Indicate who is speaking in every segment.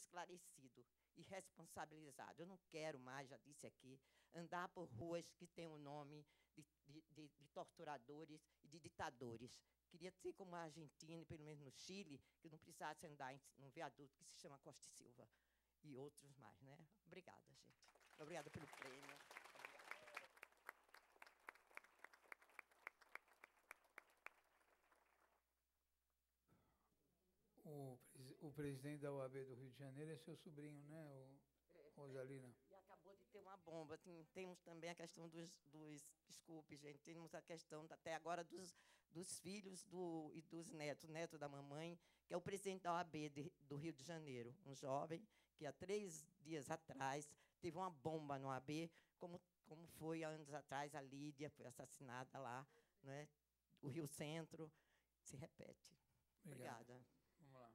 Speaker 1: esclarecido e responsabilizado. Eu não quero mais, já disse aqui, andar por ruas que têm o nome de torturadores e de ditadores. Queria ser como a Argentina, pelo menos no Chile, que não precisasse andar num viaduto que se chama Costa e Silva, e outros mais. Né? Obrigada, gente. Obrigada pelo prêmio.
Speaker 2: O presidente da OAB do Rio de Janeiro é seu sobrinho, né, Rosalina?
Speaker 1: E acabou de ter uma bomba. Temos também a questão desculpe, gente, temos a questão, até agora, dos filhos e dos netos da mamãe, que é o presidente da OAB do Rio de Janeiro, um jovem que, há 3 dias atrás, teve uma bomba no OAB, como foi há anos atrás, a Lídia foi assassinada lá, né? O Rio Centro se repete. Obrigada.
Speaker 2: Vamos lá.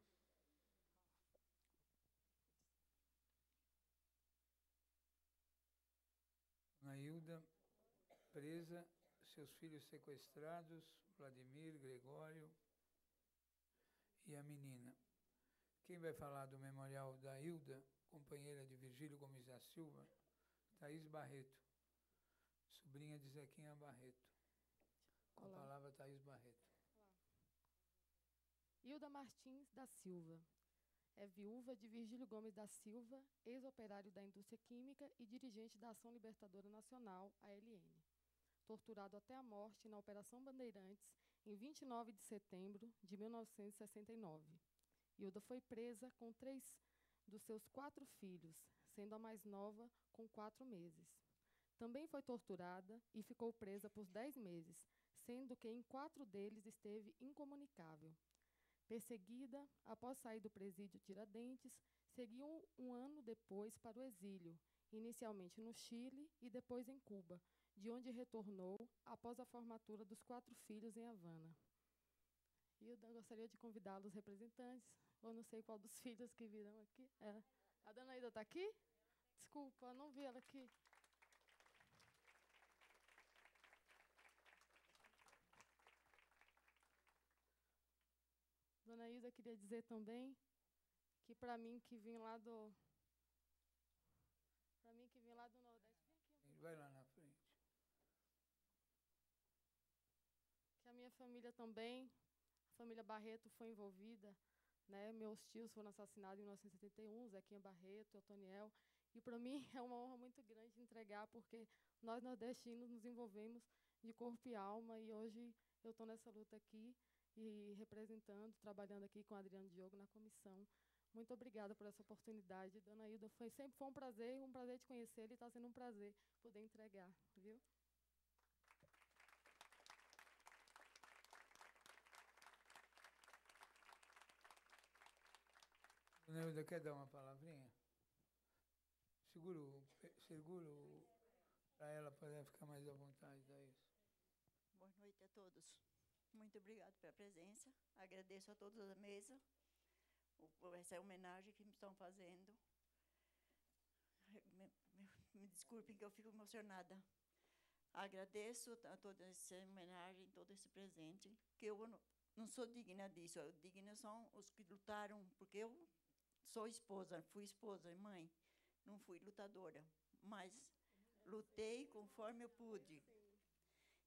Speaker 2: Dona Hilda, presa, seus filhos sequestrados, Vladimir, Gregório e a menina. Quem vai falar do memorial da Hilda, companheira de Virgílio Gomes da Silva, Thaís Barreto, sobrinha de Zequinha Barreto. Com a palavra, Thaís Barreto.
Speaker 3: Olá. Hilda Martins da Silva. É viúva de Virgílio Gomes da Silva, ex-operário da indústria química e dirigente da Ação Libertadora Nacional, ALN. Torturado até a morte na Operação Bandeirantes, em 29 de setembro de 1969. Hilda foi presa com 3 dos seus 4 filhos, sendo a mais nova com 4 meses. Também foi torturada e ficou presa por 10 meses, sendo que em 4 deles esteve incomunicável. Perseguida, após sair do presídio Tiradentes, seguiu um ano depois para o exílio, inicialmente no Chile e depois em Cuba, de onde retornou após a formatura dos 4 filhos em Havana. Hilda, gostaria de convidar os representantes, ou não sei qual dos filhos que virão aqui. A dona Hilda está aqui? Desculpa, não vi ela aqui. Dona Hilda, queria dizer também que, para mim, que vim lá do Nordeste, vem aqui.
Speaker 2: Vai lá na frente.
Speaker 3: Que a minha família também, a família Barreto, foi envolvida. Né? Meus tios foram assassinados em 1971, Zequinha Barreto, Otoniel. E, para mim, é uma honra muito grande entregar, porque nós, nordestinos, nos envolvemos de corpo e alma. E hoje eu estou nessa luta aqui, e representando, trabalhando aqui com o Adriano Diogo na comissão. Muito obrigada por essa oportunidade. Dona Hilda, sempre foi um prazer te conhecer, e está sendo um prazer poder entregar. Viu?
Speaker 2: Dona Hilda, quer dar uma palavrinha? Seguro para ela poder ficar mais à vontade, Thaís.
Speaker 4: Boa noite a todos. Muito obrigada pela presença. Agradeço a todos da mesa por essa homenagem que me estão fazendo. Me desculpem que eu fico emocionada. Agradeço a toda essa homenagem, todo esse presente, que eu não sou digna disso. Digna são os que lutaram, porque eu sou esposa, fui esposa e mãe, não fui lutadora, mas lutei conforme eu pude.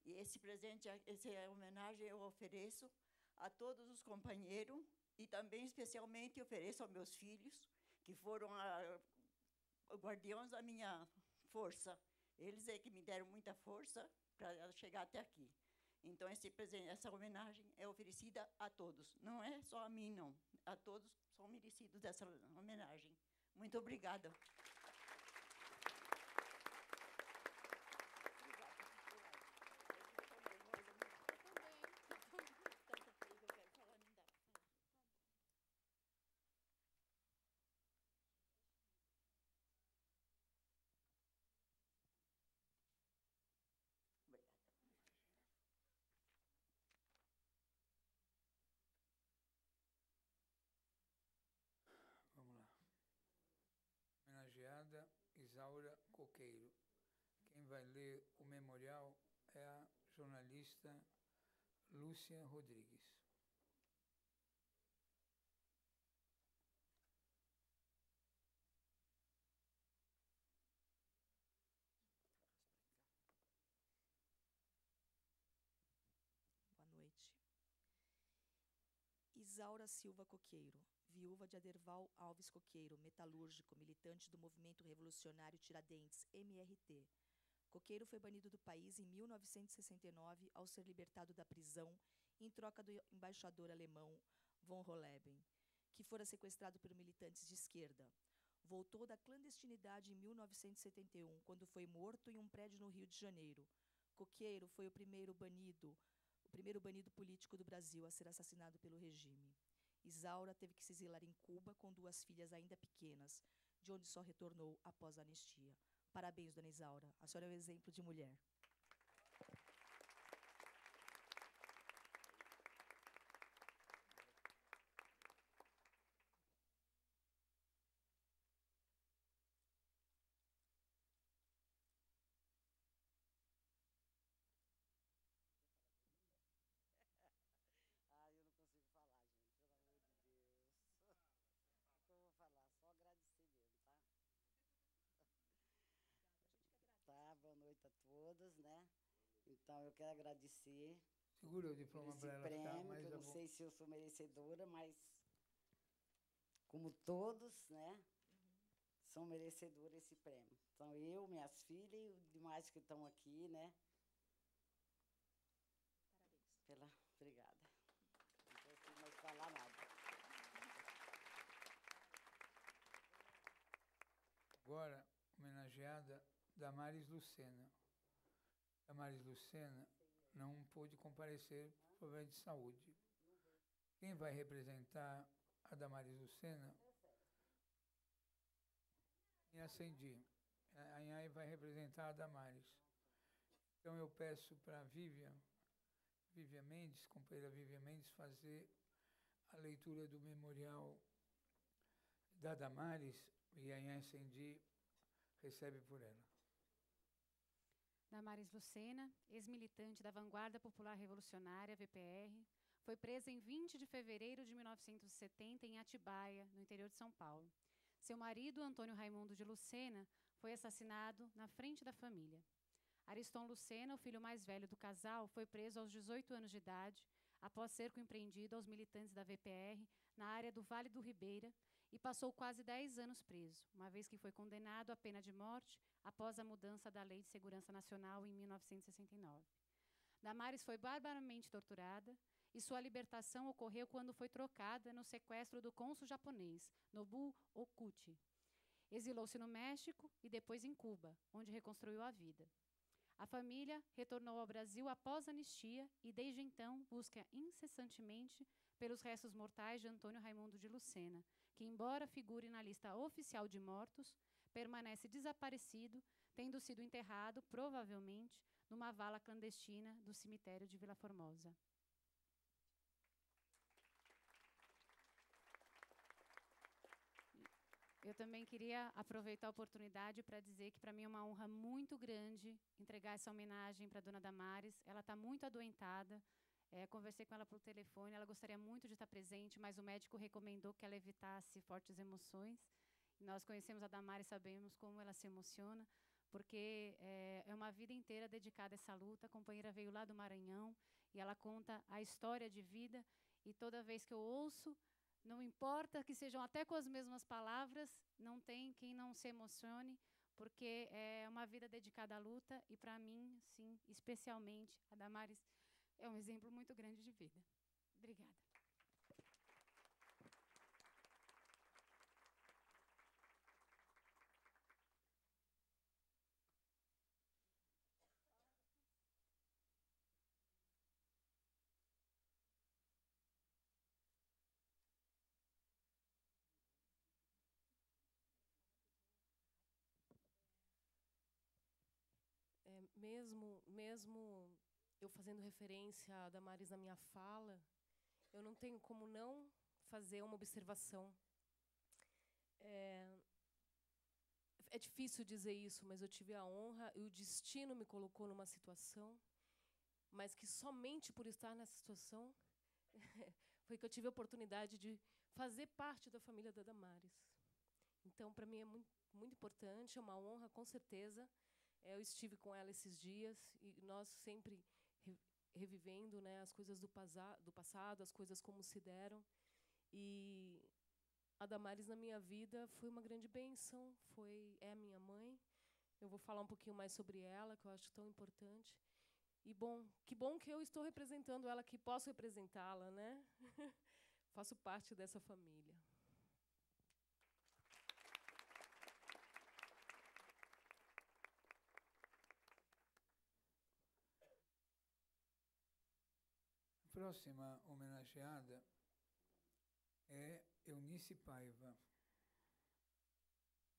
Speaker 4: E esse presente, essa homenagem eu ofereço a todos os companheiros e também, especialmente, ofereço aos meus filhos, que foram guardiões da minha força. Eles é que me deram muita força para chegar até aqui. Então, esse presente, essa homenagem é oferecida a todos. Não é só a mim, não. A todos são merecidos dessa homenagem. Muito obrigada.
Speaker 2: Vamos lá. Homenageada Isaura Coqueiro. Quem vai ler o memorial é a jornalista Lúcia Rodrigues.
Speaker 5: Isaura Silva Coqueiro, viúva de Aderval Alves Coqueiro, metalúrgico, militante do Movimento Revolucionário Tiradentes, MRT. Coqueiro foi banido do país em 1969 ao ser libertado da prisão em troca do embaixador alemão von Rolleben, que fora sequestrado por militantes de esquerda. Voltou da clandestinidade em 1971, quando foi morto em um prédio no Rio de Janeiro. Coqueiro foi o primeiro banido político do Brasil a ser assassinado pelo regime. Isaura teve que se exilar em Cuba com 2 filhas ainda pequenas, de onde só retornou após a anistia. Parabéns, dona Isaura. A senhora é um exemplo de mulher.
Speaker 6: Ah, eu não consigo falar, gente, pelo amor de Deus. O que eu vou falar? Só agradecer mesmo, tá? Tá, boa noite a todas, né? Então, eu quero agradecer
Speaker 2: Segura o
Speaker 6: por
Speaker 2: diploma
Speaker 6: esse
Speaker 2: para ela ficar
Speaker 6: prêmio,
Speaker 2: mais
Speaker 6: que eu
Speaker 2: a
Speaker 6: não
Speaker 2: vontade.
Speaker 6: sei se eu sou merecedora, mas como todos, né, são merecedores desse prêmio. Então, eu, minhas filhas e os demais que estão aqui, né? Obrigada. Não consigo mais falar nada.
Speaker 2: Agora, homenageada Damares Lucena. Damares Lucena não pôde comparecer por problema de saúde. Quem vai representar a Damares Lucena? E acendi. A Inhai vai representar a Damares. Então eu peço para a Vivian Mendes, companheira Vivian Mendes, fazer a leitura do memorial da Damares, e a Inhai Acendi recebe por ela.
Speaker 7: Damares Lucena, ex-militante da Vanguarda Popular Revolucionária, VPR, foi presa em 20 de fevereiro de 1970 em Atibaia, no interior de São Paulo. Seu marido, Antônio Raimundo de Lucena, foi assassinado na frente da família. Ariston Lucena, o filho mais velho do casal, foi preso aos 18 anos de idade, após cerco empreendido aos militantes da VPR na área do Vale do Ribeira, e passou quase 10 anos preso, uma vez que foi condenado à pena de morte após a mudança da Lei de Segurança Nacional em 1969. Damares foi barbaramente torturada e sua libertação ocorreu quando foi trocada no sequestro do cônsul japonês, Nobuo Okuchi. Exilou-se no México e depois em Cuba, onde reconstruiu a vida. A família retornou ao Brasil após a anistia e, desde então, busca incessantemente pelos restos mortais de Antônio Raimundo de Lucena, que, embora figure na lista oficial de mortos, permanece desaparecido, tendo sido enterrado, provavelmente, numa vala clandestina do cemitério de Vila Formosa. Eu também queria aproveitar a oportunidade para dizer que, para mim, é uma honra muito grande entregar essa homenagem para a dona Damares. Ela está muito adoentada. Conversei com ela por telefone, ela gostaria muito de estar presente, mas o médico recomendou que ela evitasse fortes emoções. Nós conhecemos a Damares e sabemos como ela se emociona, porque é uma vida inteira dedicada a essa luta. A companheira veio lá do Maranhão e ela conta a história de vida, e toda vez que eu ouço, não importa que sejam até com as mesmas palavras, não tem quem não se emocione, porque é uma vida dedicada à luta, e para mim, sim, especialmente, a Damares é um exemplo muito grande de vida. Obrigada.
Speaker 8: Mesmo eu fazendo referência a Damares na minha fala, eu não tenho como não fazer uma observação. É difícil dizer isso, mas eu tive a honra e o destino me colocou numa situação, mas que somente por estar nessa situação foi que eu tive a oportunidade de fazer parte da família da Damares. Então, para mim, é muito, muito importante, é uma honra, com certeza. Eu estive com ela esses dias e nós sempre revivendo, né, as coisas do passado, as coisas como se deram. E a Damares, na minha vida, foi uma grande bênção, é a minha mãe. Eu vou falar um pouquinho mais sobre ela, que eu acho tão importante. E que bom que eu estou representando ela, que posso representá-la, né? Faço parte dessa família.
Speaker 2: A próxima homenageada é Eunice Paiva.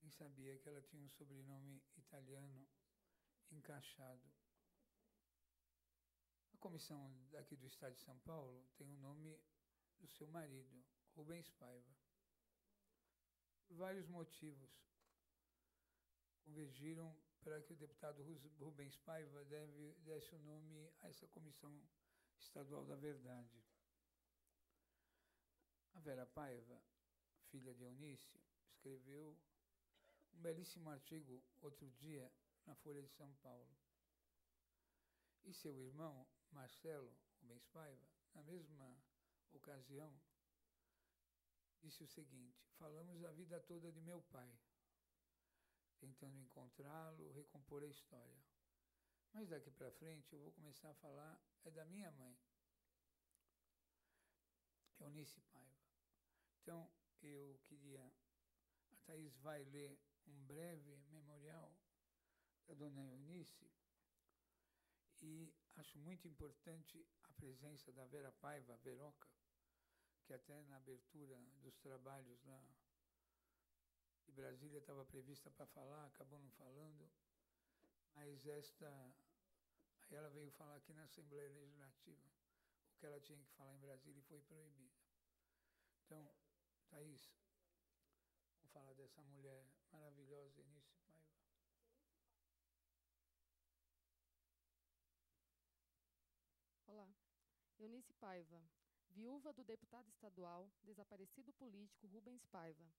Speaker 2: Nem sabia que ela tinha um sobrenome italiano encaixado. A comissão daqui do Estado de São Paulo tem o nome do seu marido, Rubens Paiva. Por vários motivos, convergiram para que o deputado Rubens Paiva desse o nome a essa Comissão Estadual da Verdade. A Vera Paiva, filha de Eunice, escreveu um belíssimo artigo outro dia na Folha de São Paulo. E seu irmão, Marcelo Rubens Paiva, na mesma ocasião, disse o seguinte: falamos a vida toda de meu pai, tentando encontrá-lo, recompor a história. Mas daqui para frente eu vou começar a falar da minha mãe, Eunice Paiva. Então, eu queria... A Thaís vai ler um breve memorial da dona Eunice, e acho muito importante a presença da Vera Paiva, Veroca, que até na abertura dos trabalhos lá de Brasília estava prevista para falar, acabou não falando, mas aí ela veio falar aqui na Assembleia Legislativa o que ela tinha que falar em Brasília e foi proibida. Então, Thaís, vamos falar dessa mulher maravilhosa, Eunice Paiva.
Speaker 3: Olá. Eunice Paiva, viúva do deputado estadual, desaparecido político Rubens Paiva,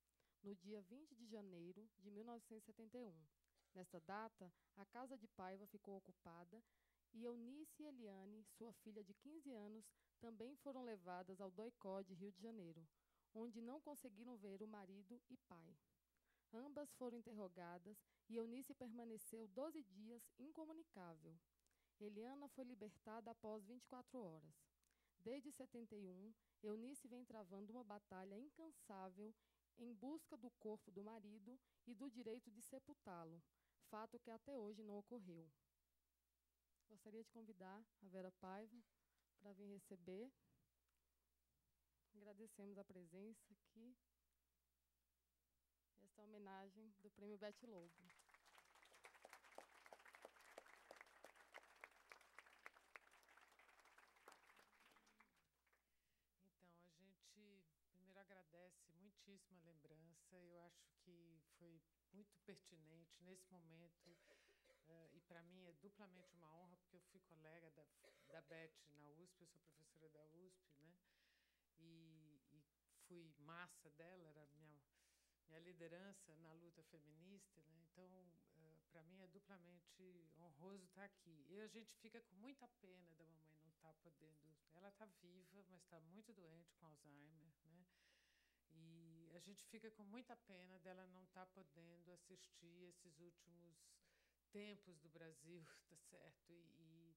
Speaker 3: no dia 20 de janeiro de 1971. Nesta data, a casa de Paiva ficou ocupada e Eunice e Eliane, sua filha de 15 anos, também foram levadas ao DOI-CODE Rio de Janeiro, onde não conseguiram ver o marido e pai. Ambas foram interrogadas e Eunice permaneceu 12 dias incomunicável. Eliana foi libertada após 24 horas. Desde 71, Eunice vem travando uma batalha incansável em busca do corpo do marido e do direito de sepultá-lo, fato que até hoje não ocorreu. Gostaria de convidar a Vera Paiva para vir receber. Agradecemos a presença aqui. Esta é a homenagem do Prêmio Bete Lobo.
Speaker 9: Então, a gente primeiro agradece muitíssimo a lembrança. Eu acho que foi muito pertinente nesse momento. E para mim é duplamente uma honra, porque eu fui colega da Beth na USP, eu sou professora da USP, né? E fui massa dela, era minha liderança na luta feminista, né? Então, para mim é duplamente honroso estar aqui. E a gente fica com muita pena da mamãe não estar podendo... Ela está viva, mas está muito doente com Alzheimer, né? E a gente fica com muita pena dela não estar podendo assistir esses últimos tempos do Brasil, tá certo? E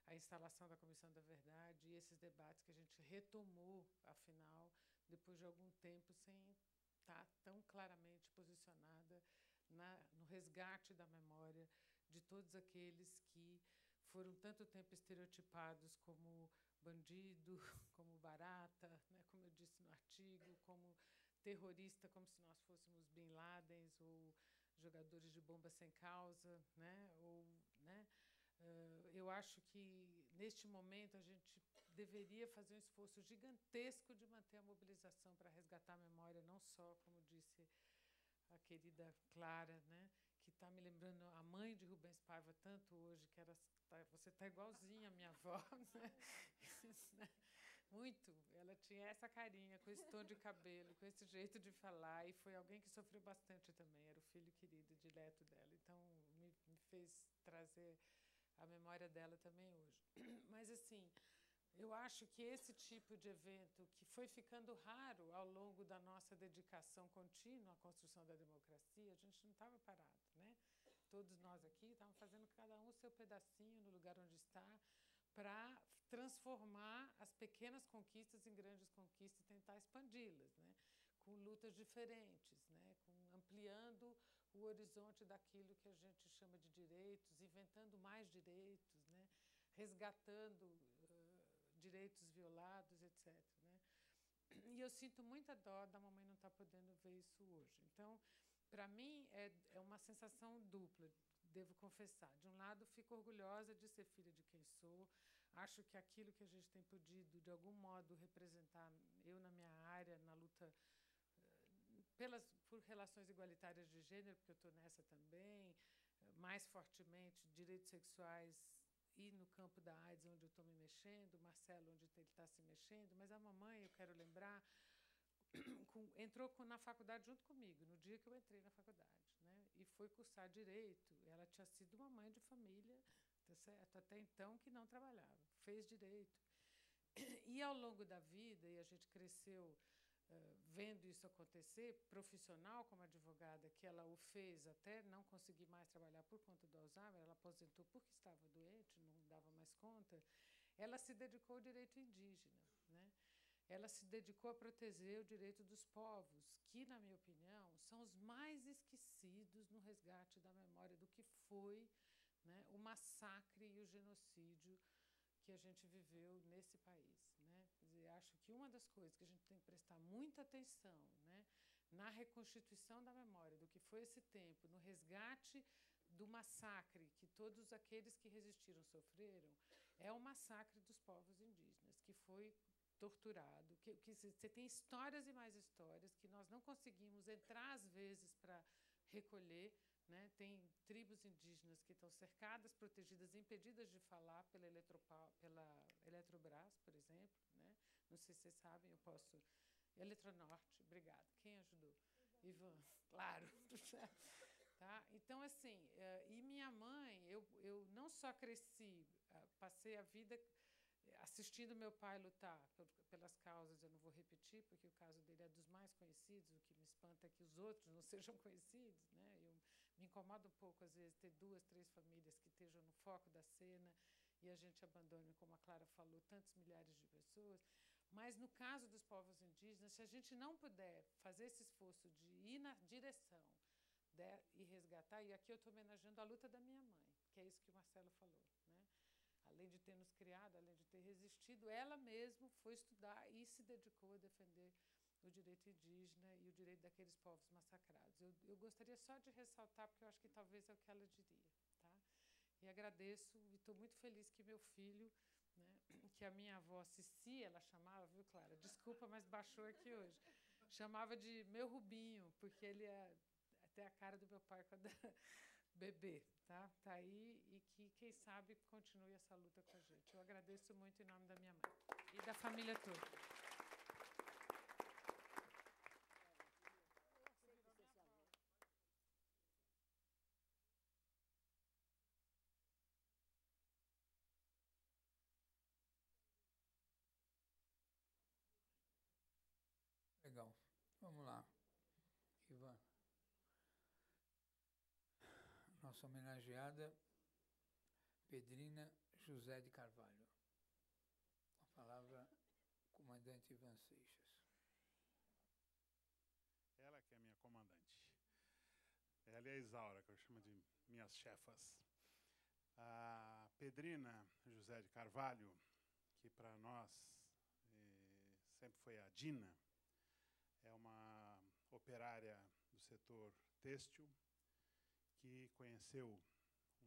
Speaker 9: a instalação da Comissão da Verdade e esses debates que a gente retomou, afinal, depois de algum tempo, sem estar tão claramente posicionada no resgate da memória de todos aqueles que foram tanto tempo estereotipados como bandido, como barata, né, como eu disse no artigo, como terrorista, como se nós fôssemos Bin Ladens ou jogadores de bomba sem causa, né? Eu acho que, neste momento, a gente deveria fazer um esforço gigantesco de manter a mobilização para resgatar a memória, não só, como disse a querida Clara, né? Que está me lembrando a mãe de Rubens Paiva tanto hoje, que você está igualzinha à minha avó, né? Muito. Ela tinha essa carinha, com esse tom de cabelo, com esse jeito de falar, e foi alguém que sofreu bastante também, era o filho querido, dileto dela. Então, me fez trazer a memória dela também hoje. Mas, assim, eu acho que esse tipo de evento, que foi ficando raro ao longo da nossa dedicação contínua à construção da democracia, a gente não estava parado, né? Todos nós aqui estávamos fazendo cada um o seu pedacinho no lugar onde está, para transformar as pequenas conquistas em grandes conquistas e tentar expandi-las, né? Com lutas diferentes, né? Ampliando o horizonte daquilo que a gente chama de direitos, inventando mais direitos, né? Resgatando direitos violados, etc., né? E eu sinto muita dó da mamãe não estar podendo ver isso hoje. Então, para mim, é uma sensação dupla, devo confessar. De um lado, fico orgulhosa de ser filha de quem sou. Acho que aquilo que a gente tem podido, de algum modo, representar, eu na minha área, na luta por relações igualitárias de gênero, porque eu estou nessa também, mais fortemente, direitos sexuais e no campo da AIDS, onde eu estou me mexendo, o Marcelo, onde ele está se mexendo, mas a mamãe, eu quero lembrar, entrou na faculdade junto comigo, no dia que eu entrei na faculdade, né? E foi cursar Direito. Ela tinha sido uma mãe de família, tá certo? Até então, que não trabalhava, fez Direito. E, ao longo da vida, e a gente cresceu vendo isso acontecer, profissional como advogada, que ela o fez até não conseguir mais trabalhar por conta do Alzheimer, ela aposentou porque estava doente, não dava mais conta, ela se dedicou ao direito indígena, né? Ela se dedicou a proteger o direito dos povos, que, na minha opinião, são os mais esquecidos no resgate da memória do que foi, né, o massacre e o genocídio que a gente viveu nesse país, né? Quer dizer, acho que uma das coisas que a gente tem que prestar muita atenção, né, na reconstituição da memória do que foi esse tempo, no resgate do massacre que todos aqueles que resistiram sofreram, é o massacre dos povos indígenas, que foi torturado, que você tem histórias e mais histórias que nós não conseguimos entrar, às vezes, para recolher, né? Tem tribos indígenas que estão cercadas, protegidas, impedidas de falar pela Eletrobras, por exemplo, né? Não sei se vocês sabem, eu posso... Eletronorte, obrigada. Quem ajudou? Ivan, claro. Tá? Então, assim, e minha mãe, eu não só cresci, passei a vida assistindo meu pai lutar pelas causas, eu não vou repetir, porque o caso dele é dos mais conhecidos, o que me espanta é que os outros não sejam conhecidos, né? Me incomoda um pouco, às vezes, ter 2, 3 famílias que estejam no foco da cena e a gente abandone, como a Clara falou, tantos milhares de pessoas. Mas, no caso dos povos indígenas, se a gente não puder fazer esse esforço de ir na direção e resgatar, e aqui eu estou homenageando a luta da minha mãe, que é isso que o Marcelo falou, né? Além de ter nos criado, além de ter resistido, ela mesma foi estudar e se dedicou a defender o direito indígena e o direito daqueles povos massacrados. Eu gostaria só de ressaltar, porque eu acho que talvez é o que ela diria. Tá? E agradeço, e estou muito feliz que meu filho, né, que a minha avó Cici, ela chamava, viu, Clara? Desculpa, mas baixou aqui hoje. Chamava de meu Rubinho, porque ele é até a cara do meu pai quando era bebê. Tá aí, e que, quem sabe, continue essa luta com a gente. Eu agradeço muito em nome da minha mãe e da família toda.
Speaker 2: Legal. Vamos lá. Ivan. Nossa homenageada, Pedrina José de Carvalho. A palavra, comandante Ivan Seixas.
Speaker 10: Ela que é minha comandante. Ela e a Isaura, que eu chamo de minhas chefas. A Pedrina José de Carvalho, que para nós sempre foi a Dina, é uma operária do setor têxtil, que conheceu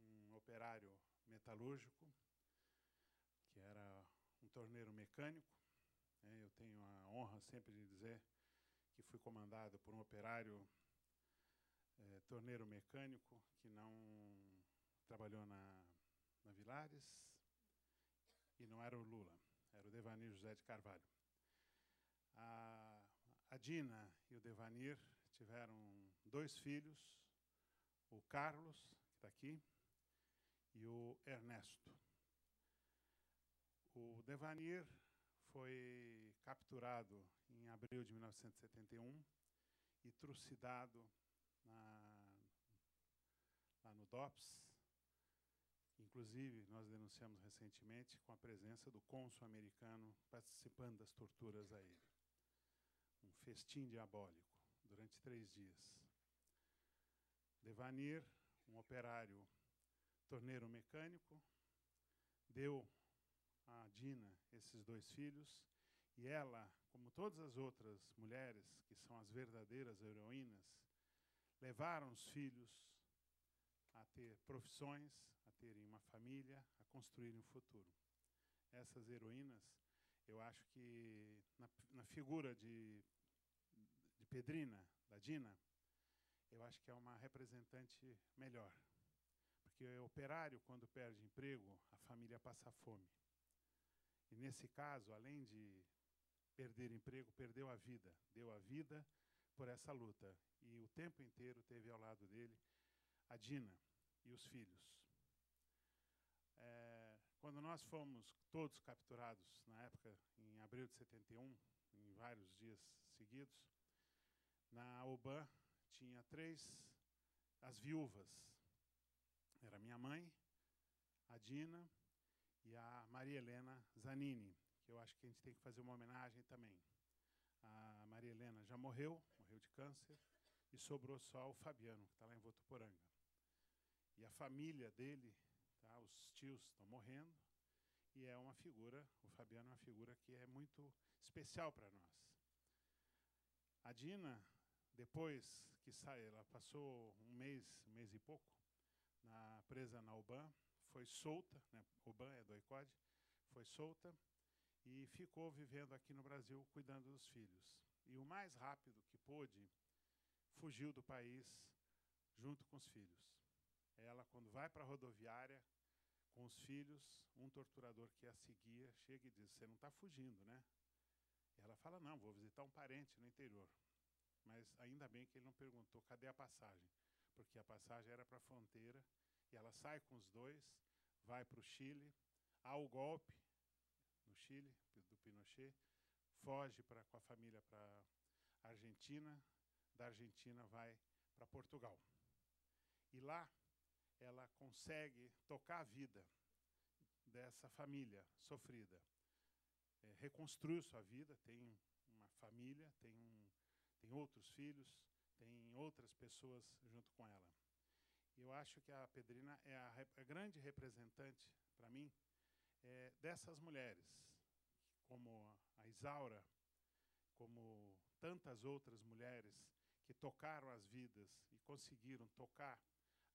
Speaker 10: um operário metalúrgico, que era um torneiro mecânico. Eu tenho a honra sempre de dizer que fui comandado por um operário torneiro mecânico, que não trabalhou na Vilares, e não era o Lula, era o Devanir José de Carvalho. A Dina e o Devanir tiveram 2 filhos, o Carlos, que está aqui, e o Ernesto. O Devanir foi capturado em abril de 1971 e trucidado lá no DOPS. Inclusive, nós denunciamos recentemente com a presença do cônsul americano participando das torturas a ele. Um festim diabólico durante 3 dias. Devanir, um operário torneiro mecânico, deu a Dina esses 2 filhos, e ela, como todas as outras mulheres, que são as verdadeiras heroínas, levaram os filhos a ter profissões, a terem uma família, a construírem um futuro. Essas heroínas, eu acho que na figura de Pedrina, da Dina, eu acho que é uma representante melhor. Porque o operário, quando perde emprego, a família passa fome. E nesse caso, além de perder emprego, perdeu a vida. Deu a vida por essa luta. E o tempo inteiro teve ao lado dele a Dina e os filhos. Quando nós fomos todos capturados, na época, em abril de 71, em vários dias seguidos, na UBAN tinha 3, as viúvas. Era minha mãe, a Dina e a Maria Helena Zanini, que eu acho que a gente tem que fazer uma homenagem também. A Maria Helena já morreu de câncer, e sobrou só o Fabiano, que está lá em Votuporanga. E a família dele, tá, os tios estão morrendo, e é uma figura, o Fabiano é uma figura que é muito especial para nós. A Dina, depois que saiu, ela passou um mês e pouco, presa na UBAN, foi solta, né, UBAN é do ICOD, foi solta e ficou vivendo aqui no Brasil cuidando dos filhos. E o mais rápido que pôde, fugiu do país junto com os filhos. Ela, quando vai para a rodoviária com os filhos, um torturador que a seguia chega e diz: "Você não está fugindo, né?" Ela fala: "Não, vou visitar um parente no interior." Mas ainda bem que ele não perguntou cadê a passagem, porque a passagem era para a fronteira, e ela sai com os 2, vai para o Chile, há o golpe no Chile, do Pinochet, foge com a família para a Argentina, da Argentina vai para Portugal. E lá ela consegue tocar a vida dessa família sofrida. Reconstruiu sua vida, tem uma família, tem outros filhos, tem outras pessoas junto com ela. E eu acho que a Pedrina é a grande representante, para mim, dessas mulheres, como a Isaura, como tantas outras mulheres que tocaram as vidas e conseguiram tocar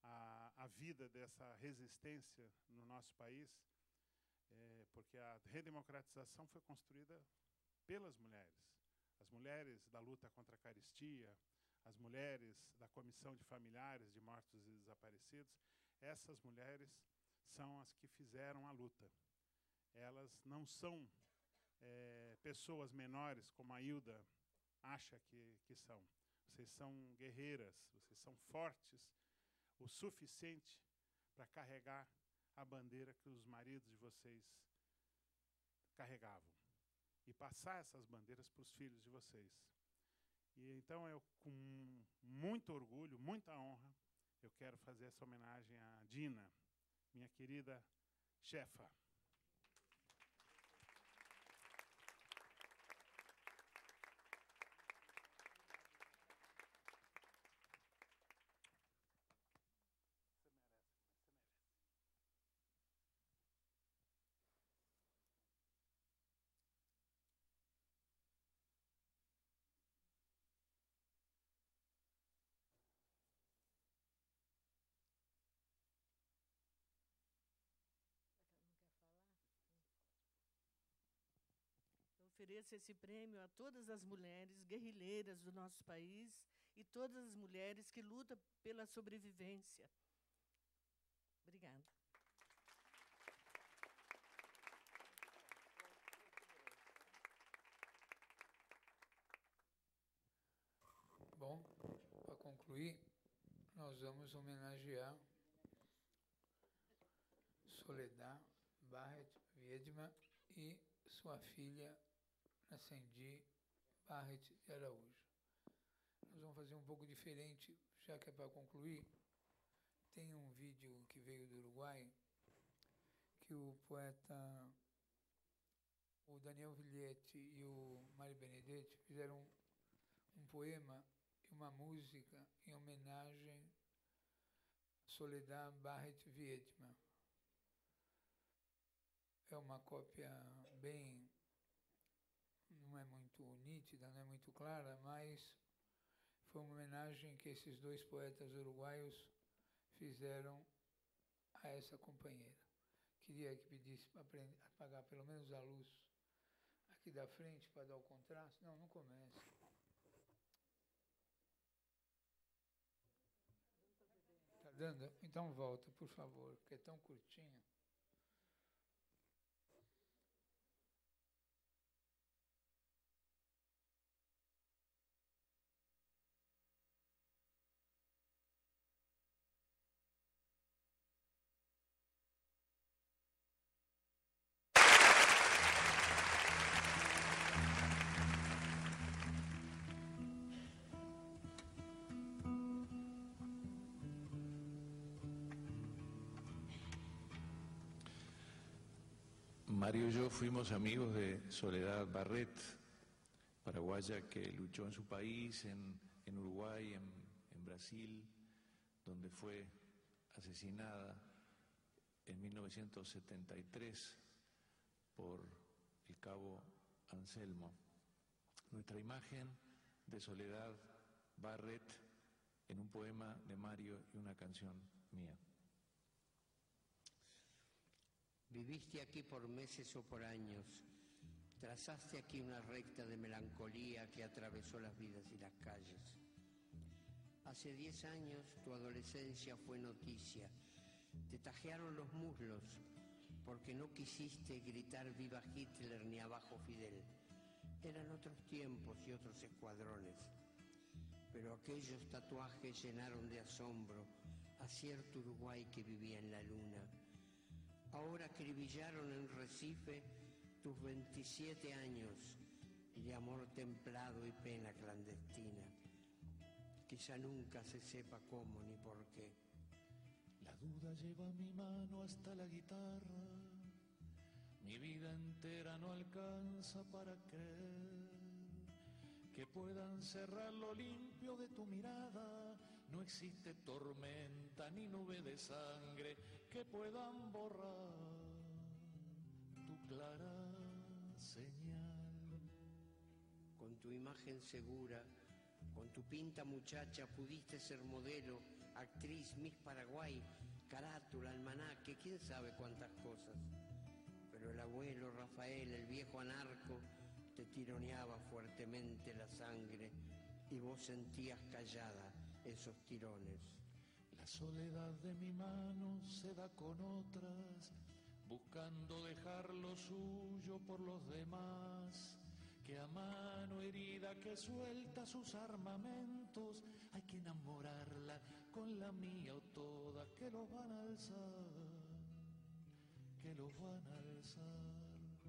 Speaker 10: a vida dessa resistência no nosso país, porque a redemocratização foi construída pelas mulheres. As mulheres da luta contra a carestia, as mulheres da Comissão de Familiares de Mortos e Desaparecidos, essas mulheres são as que fizeram a luta. Elas não são pessoas menores, como a Hilda acha que são. Vocês são guerreiras, vocês são fortes o suficiente para carregar a bandeira que os maridos de vocês carregavam. E passar essas bandeiras para os filhos de vocês. E então eu, com muito orgulho, muita honra, eu quero fazer essa homenagem à Dina, minha querida chefa.
Speaker 11: Ofereço esse prêmio a todas as mulheres guerrilheiras do nosso país e todas as mulheres que lutam pela sobrevivência. Obrigada.
Speaker 2: Bom, para concluir, nós vamos homenagear Soledad Barret Wiedma, e sua filha, Nascendi Barret de Araújo. Nós vamos fazer um pouco diferente, já que é para concluir. Tem um vídeo que veio do Uruguai, que o poeta, o Daniel Villette e o Mário Benedetti fizeram um poema e uma música em homenagem a Soledad Barret Viedma. É uma cópia bem, não é muito nítida, não é muito clara, mas foi uma homenagem que esses dois poetas uruguaios fizeram a essa companheira. Queria que pedisse para apagar pelo menos a luz aqui da frente para dar o contraste. Não, não comece. Tá dando? Então volta, por favor, porque é tão curtinho.
Speaker 12: Mario y yo fuimos amigos de Soledad Barret, paraguaya que luchó en su país, en Uruguay, en Brasil, donde fue asesinada en 1973 por el cabo Anselmo. Nuestra imagen de Soledad Barret en un poema de Mario y una canción mía.
Speaker 13: Viviste aquí por meses o por años, trazaste aquí una recta de melancolía que atravesó las vidas y las calles. Hace 10 años tu adolescencia fue noticia, te tajearon los muslos porque no quisiste gritar viva Hitler ni abajo Fidel. Eran otros tiempos y otros escuadrones, pero aquellos tatuajes llenaron de asombro a cierto Uruguay que vivía en la luna. Ahora acribillaron en Recife tus 27 años de amor templado y pena clandestina. Quizá nunca se sepa cómo ni por qué.
Speaker 12: La duda lleva mi mano hasta la guitarra, mi vida entera no alcanza para creer que puedan cerrar lo limpio de tu mirada. No existe tormenta ni nube de sangre que puedan borrar tu clara señal.
Speaker 13: Con tu imagen segura, con tu pinta muchacha, pudiste ser modelo, actriz, Miss Paraguay, carátula, almanaque, quién sabe cuántas cosas. Pero el abuelo Rafael, el viejo anarco, te tironeaba fuertemente la sangre y vos sentías callada esos tirones.
Speaker 12: La soledad de mi mano se da con otras, buscando dejar lo suyo por los demás. Que a mano herida que suelta sus armamentos, hay que enamorarla con la mía o toda, que los van a alzar, que los van a alzar.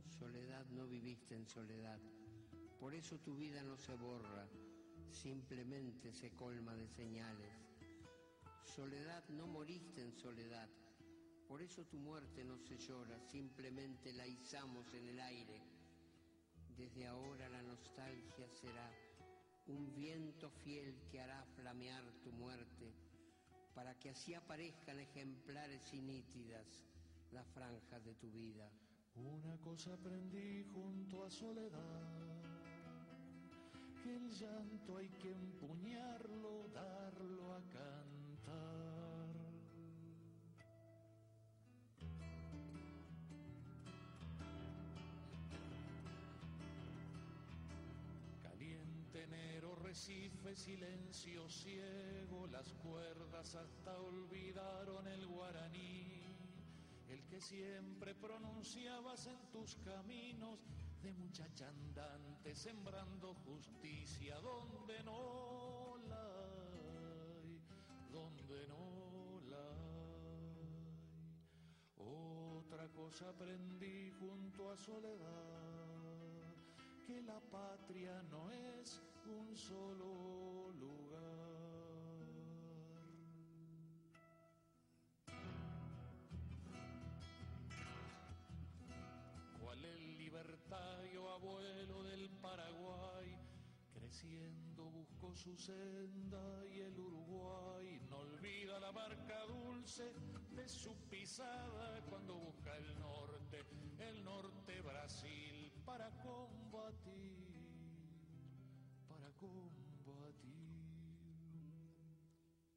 Speaker 13: Soledad, no viviste en soledad, por eso tu vida no se borra, simplemente se colma de señales. Soledad, no moriste en soledad, por eso tu muerte no se llora, simplemente la izamos en el aire. Desde ahora la nostalgia será un viento fiel que hará flamear tu muerte, para que así aparezcan ejemplares y nítidas las franjas de tu vida.
Speaker 12: Una cosa aprendí junto a Soledad, que el llanto hay que empuñarlo, darlo a cantar. Caliente enero, Recife, silencio ciego, las cuerdas hasta olvidaron el guaraní, el que siempre pronunciabas en tus caminos de muchacha andante, sembrando justicia donde no la hay, donde no la hay. Otra lejos aprendí junto a soledad que la patria no es un solo lugar. Cual el libertario abuelo del Paraguay, creciendo buscó su senda y el Uruguay no olvida la marca dulce de su pisada cuando busca el norte Brasil para combatir, para combatir.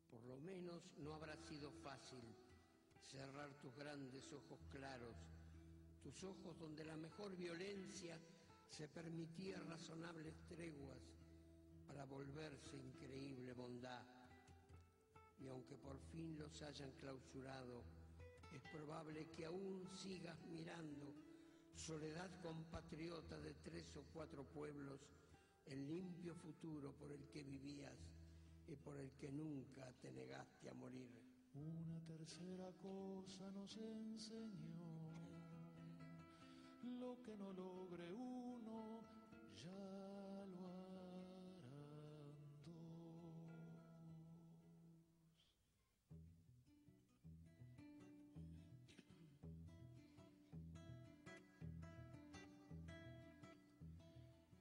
Speaker 13: Por lo menos no habrá sido fácil cerrar tus grandes ojos claros, tus ojos donde la mejor violencia se permitía razonables treguas para volverse increíble bondad. Y aunque por fin los hayan clausurado, es probable que aún sigas mirando, soledad compatriota de 3 o 4 pueblos, el limpio futuro por el que vivías y por el que nunca te negaste a morir.
Speaker 12: Una tercera cosa nos enseñó: lo que no logre uno, ya lo harán dos.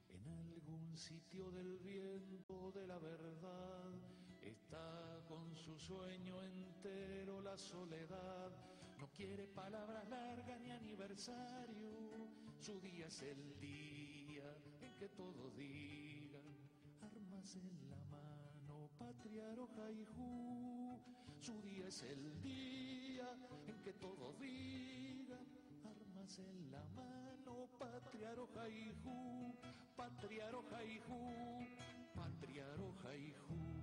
Speaker 12: En algún sitio del viento de la verdad está con su sueño entero la soledad. No quiere palabras largas ni aniversario. Su día es el día en que todos digan: armas en la mano, patria roja y ju. Su día es el día en que todos digan: armas en la mano, patria roja y ju. Patria roja y ju. Patria roja y ju.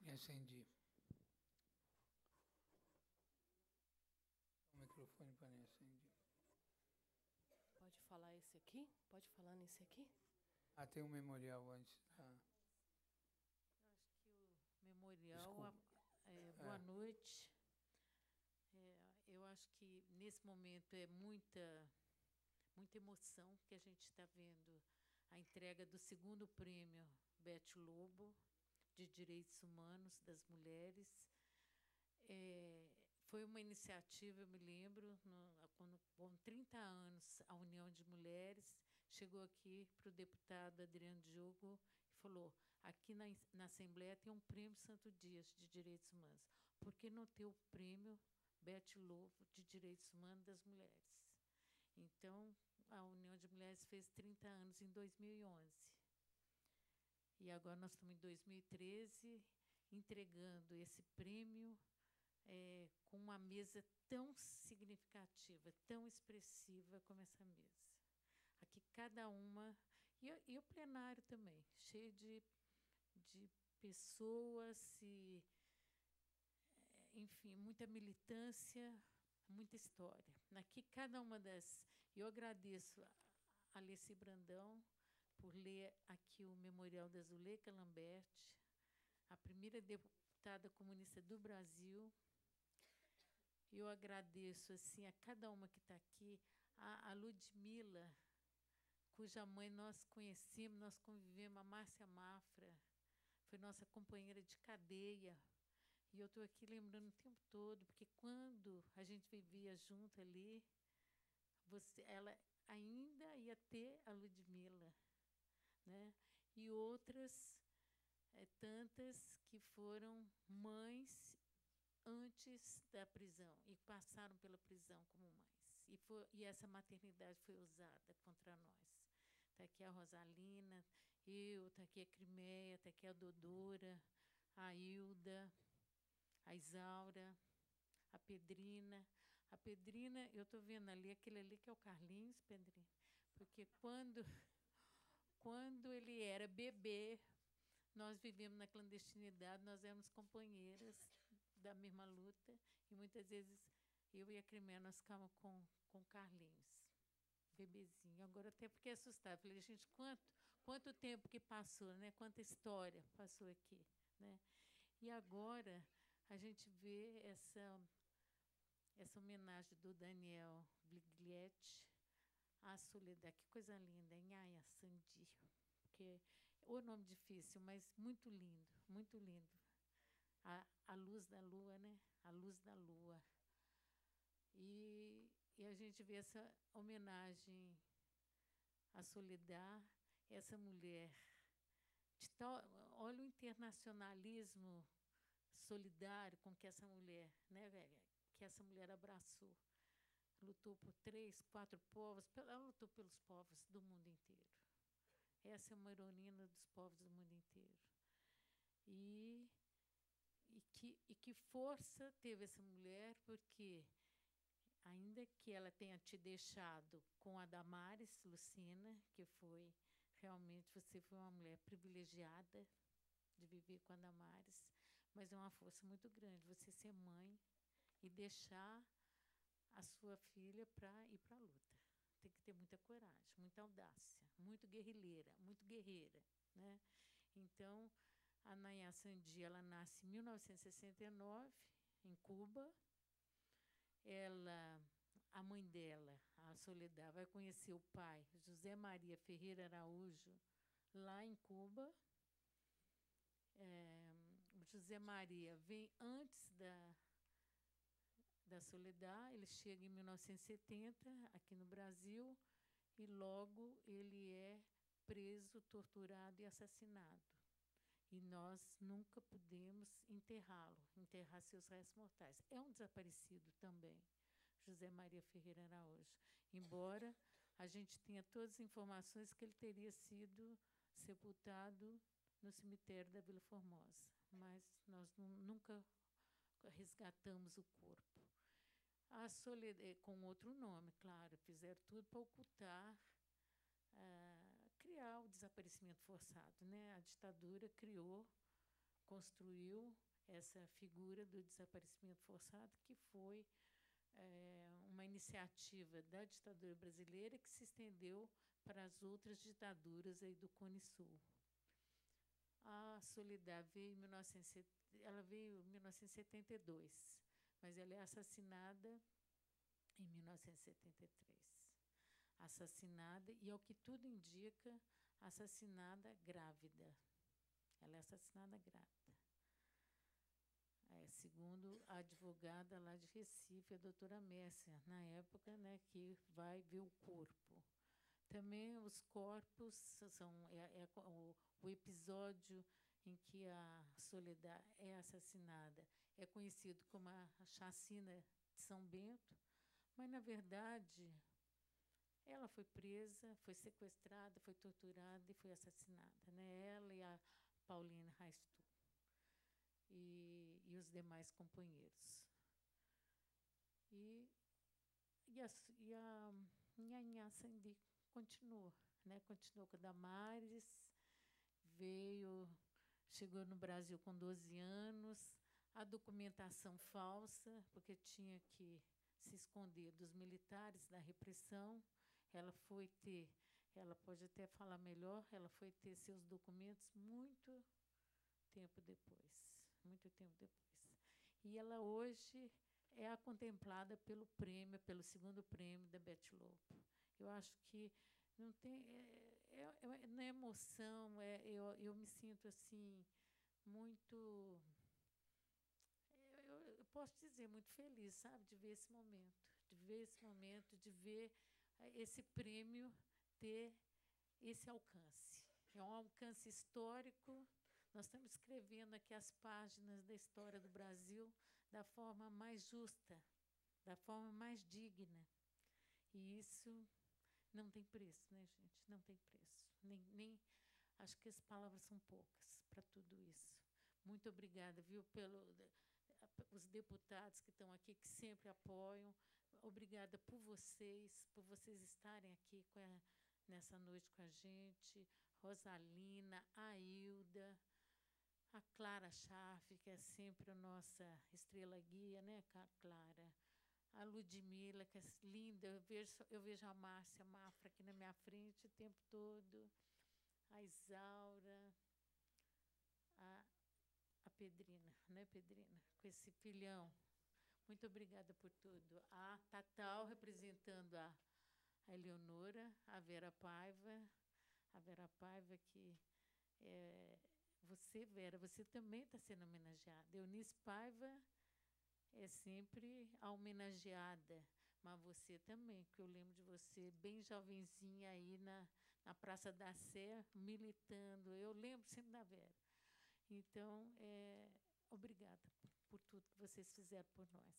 Speaker 2: Me acendi. O microfone para me acender.
Speaker 8: Pode falar esse aqui? Pode falar nesse aqui?
Speaker 2: Ah, tem um memorial antes.
Speaker 14: Acho que o memorial... boa noite. Eu acho que nesse momento é muita emoção que a gente está vendo a entrega do 2º prêmio Beth Lobo de Direitos Humanos das Mulheres. Foi uma iniciativa, eu me lembro, quando, com 30 anos, a União de Mulheres chegou aqui para o deputado Adriano Diogo e falou: aqui na Assembleia tem um prêmio Santo Dias de Direitos Humanos. Por que não ter o prêmio Beth Lobo de Direitos Humanos das Mulheres? Então, a União de Mulheres fez 30 anos em 2011. E agora nós estamos em 2013, entregando esse prêmio com uma mesa tão significativa, tão expressiva como essa mesa. Aqui cada uma, e o plenário também, cheio de pessoas e, enfim, muita militância, muita história. Aqui cada uma das... Eu agradeço a Alessi Brandão por ler aqui o Memorial da Zuleika Lambert, a primeira deputada comunista do Brasil. Eu agradeço assim, a cada uma que está aqui, a Ludmila, cuja mãe nós conhecemos, nós convivemos, a Márcia Mafra, foi nossa companheira de cadeia. E eu estou aqui lembrando o tempo todo, porque quando a gente vivia junto ali, ela ainda ia ter a Ludmila, né? E outras tantas que foram mães antes da prisão e passaram pela prisão como mães. E essa maternidade foi usada contra nós. Está aqui a Rosalina, está aqui a Crimeia, está aqui a Dodora, a Hilda, a Isaura, a Pedrina. A Pedrina, eu estou vendo ali, aquele ali que é o Carlinhos, Pedrina, porque quando ele era bebê, nós vivemos na clandestinidade, nós éramos companheiras da mesma luta, e muitas vezes eu e a Crimeia nós ficávamos com Carlinhos, bebezinho. Agora até fiquei assustada. Falei, gente, quanto tempo que passou, né? Quanta história passou aqui, né? E agora a gente vê essa homenagem do Daniel Bliglietti à Soledad. Que coisa linda, Nhaia Sandi. Porque o nome difícil, mas muito lindo, muito lindo. A luz da lua, né? A luz da lua. E a gente vê essa homenagem à Soledad, essa mulher. De tal, olha o internacionalismo solidário com que essa mulher, né, que essa mulher abraçou. Lutou por 3, 4 povos, ela lutou pelos povos do mundo inteiro. Essa é uma heroína dos povos do mundo inteiro. E que força teve essa mulher, porque ainda que ela tenha te deixado com a Damares, Lucina, que foi realmente, você foi uma mulher privilegiada de viver com a Damares, mas é uma força muito grande você ser mãe e deixar a sua filha para ir para a luta. Tem que ter muita coragem, muita audácia, muito guerrilheira, muito guerreira, né? Então, a Nhaia Sandi, ela nasce em 1969, em Cuba. A mãe dela, a Soledad, vai conhecer o pai, José Maria Ferreira Araújo, lá em Cuba. O José Maria vem antes da Soledad, ele chega em 1970 aqui no Brasil e logo ele é preso, torturado e assassinado. E nós nunca pudemos enterrar seus restos mortais. É um desaparecido também, José Maria Ferreira Araújo. Embora a gente tenha todas as informações que ele teria sido sepultado no cemitério da Vila Formosa, mas nós nunca resgatamos o corpo. A Soledad, com outro nome, claro, fizeram tudo para ocultar, criar o desaparecimento forçado, né? A ditadura construiu essa figura do desaparecimento forçado, que foi uma iniciativa da ditadura brasileira que se estendeu para as outras ditaduras aí do Cone Sul. A Soledad veio em 1972, mas ela é assassinada em 1973. Assassinada, e ao que tudo indica, assassinada grávida. Ela é assassinada grávida. Segundo a advogada lá de Recife, a doutora Mércia, na época, né, que vai ver o corpo. Também os corpos são o episódio em que a Soledad é assassinada é conhecido como a chacina de São Bento, mas, na verdade, ela foi presa, foi sequestrada, foi torturada e foi assassinada, né? Ela e a Paulina Raistu e os demais companheiros. E a Nhaia Sandi continuou, né? Continuou com a Damares, chegou no Brasil com 12 anos, a documentação falsa, porque tinha que se esconder dos militares, da repressão. Ela pode até falar melhor, ela foi ter seus documentos muito tempo depois. Muito tempo depois. E ela hoje é a contemplada pelo segundo prêmio da Beth Lobo. Eu acho que não tem... na emoção, eu me sinto assim, muito... Eu posso dizer, muito feliz, sabe, de ver esse momento, de ver esse prêmio ter esse alcance. É um alcance histórico. Nós estamos escrevendo aqui as páginas da história do Brasil da forma mais justa, da forma mais digna. E isso não tem preço, né, gente? Não tem preço. Acho que as palavras são poucas para tudo isso. Muito obrigada, viu, os deputados que estão aqui, que sempre apoiam. Obrigada por vocês estarem aqui nessa noite com a gente. Rosalina, a Hilda, a Clara Schaff, que é sempre a nossa estrela guia, né, Clara? a Ludmila, que é linda. Eu vejo a Márcia Mafra aqui na minha frente o tempo todo, a Isaura, a Pedrina, né, Pedrina? Com esse filhão. Muito obrigada por tudo. A Tatal, representando a Eleonora, a Vera Paiva que você, Vera, você também está sendo homenageada. Eunice Paiva é sempre a homenageada, mas você também, porque eu lembro de você bem jovenzinha aí na Praça da Sé, militando. Eu lembro sempre da Vera. Então, obrigada por tudo que vocês fizeram por nós.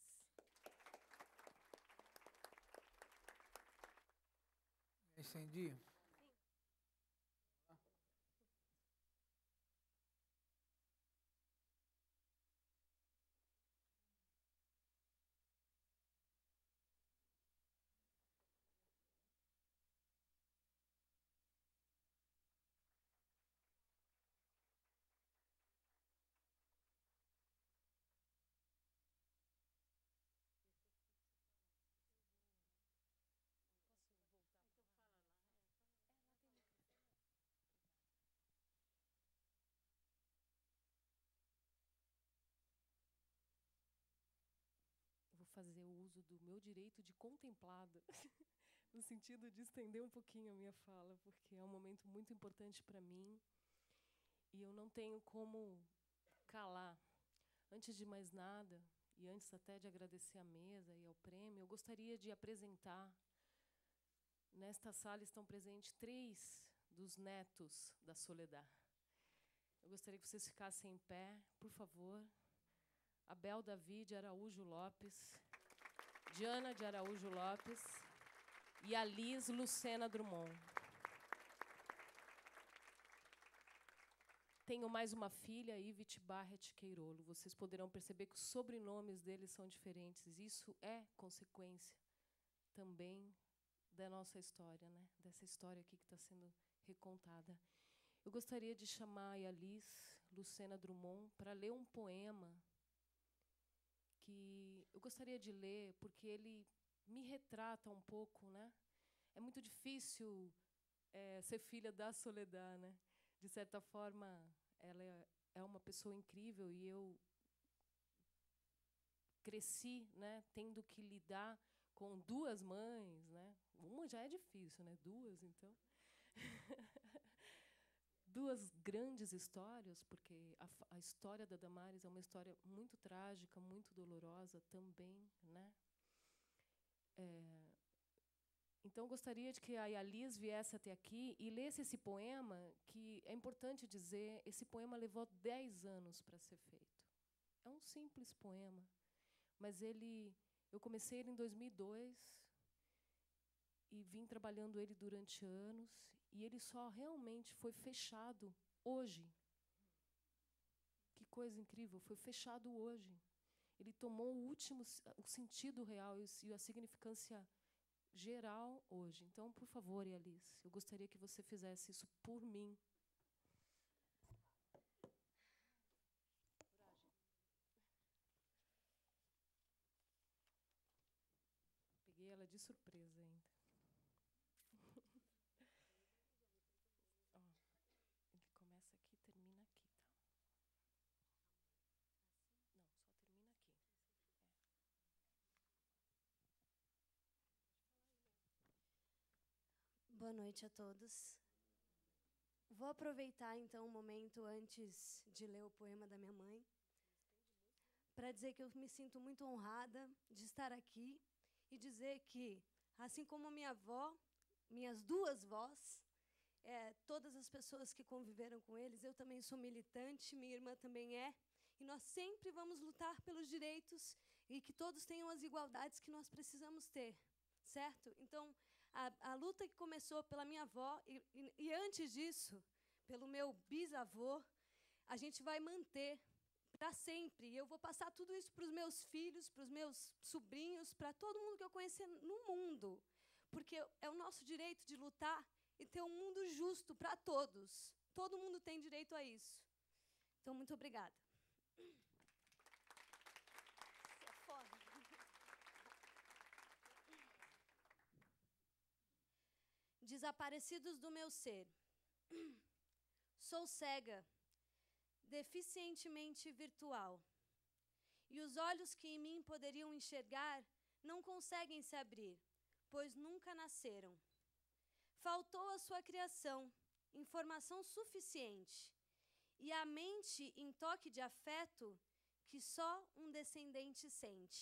Speaker 2: Entendi.
Speaker 15: Vou fazer o uso do meu direito de contemplada, no sentido de estender um pouquinho a minha fala, porque é um momento muito importante para mim e eu não tenho como calar. Antes de mais nada, e antes até de agradecer a mesa e ao prêmio, eu gostaria de apresentar. Nesta sala estão presentes 3 dos netos da Soledad. Eu gostaria que vocês ficassem em pé, por favor. Abel Davi de Araújo Lopes, Diana de Araújo Lopes e a Liz Lucena Drummond. Tenho mais uma filha, Ivete Barret Queirolo. Vocês poderão perceber que os sobrenomes deles são diferentes. Isso é consequência também da nossa história, né? Dessa história aqui que está sendo recontada. Eu gostaria de chamar a Liz Lucena Drummond para ler um poema que eu gostaria de ler, porque ele me retrata um pouco, né? É muito difícil ser filha da Soledad, né? De certa forma, ela é uma pessoa incrível e eu cresci, né, tendo que lidar com 2 mães, né? Uma já é difícil, né? 2, então. 2 grandes histórias, porque a história da Damares é uma história muito trágica, muito dolorosa também, né? Então, gostaria de que a Liz viesse até aqui e lesse esse poema, que é importante dizer, esse poema levou 10 anos para ser feito. É um simples poema, mas eu comecei ele em 2002 e vim trabalhando ele durante anos, e ele só realmente foi fechado hoje. Que coisa incrível, foi fechado hoje. Ele tomou o sentido real e a significância geral hoje. Então, por favor, Alice, eu gostaria que você fizesse isso por mim. Peguei ela de surpresa ainda. Ele começa aqui e termina aqui, tá? Não, só termina aqui.
Speaker 16: Boa noite a todos. Vou aproveitar, então, um momento antes de ler o poema da minha mãe, para dizer que eu me sinto muito honrada de estar aqui e dizer que, assim como minha avó, minhas 2 vós, todas as pessoas que conviveram com eles, eu também sou militante, minha irmã também é, e nós sempre vamos lutar pelos direitos e que todos tenham as igualdades que nós precisamos ter, certo? Então, a luta que começou pela minha avó e antes disso, pelo meu bisavô, a gente vai manter para sempre. E eu vou passar tudo isso para os meus filhos, para os meus sobrinhos, para todo mundo que eu conhecer no mundo. Porque é o nosso direito de lutar e ter um mundo justo para todos. Todo mundo tem direito a isso. Então, muito obrigada. Isso é foda. desaparecidos do meu ser. Sou cega, deficientemente virtual, e os olhos que em mim poderiam enxergar não conseguem se abrir, pois nunca nasceram. Faltou à sua criação informação suficiente, e a mente em toque de afeto que só um descendente sente.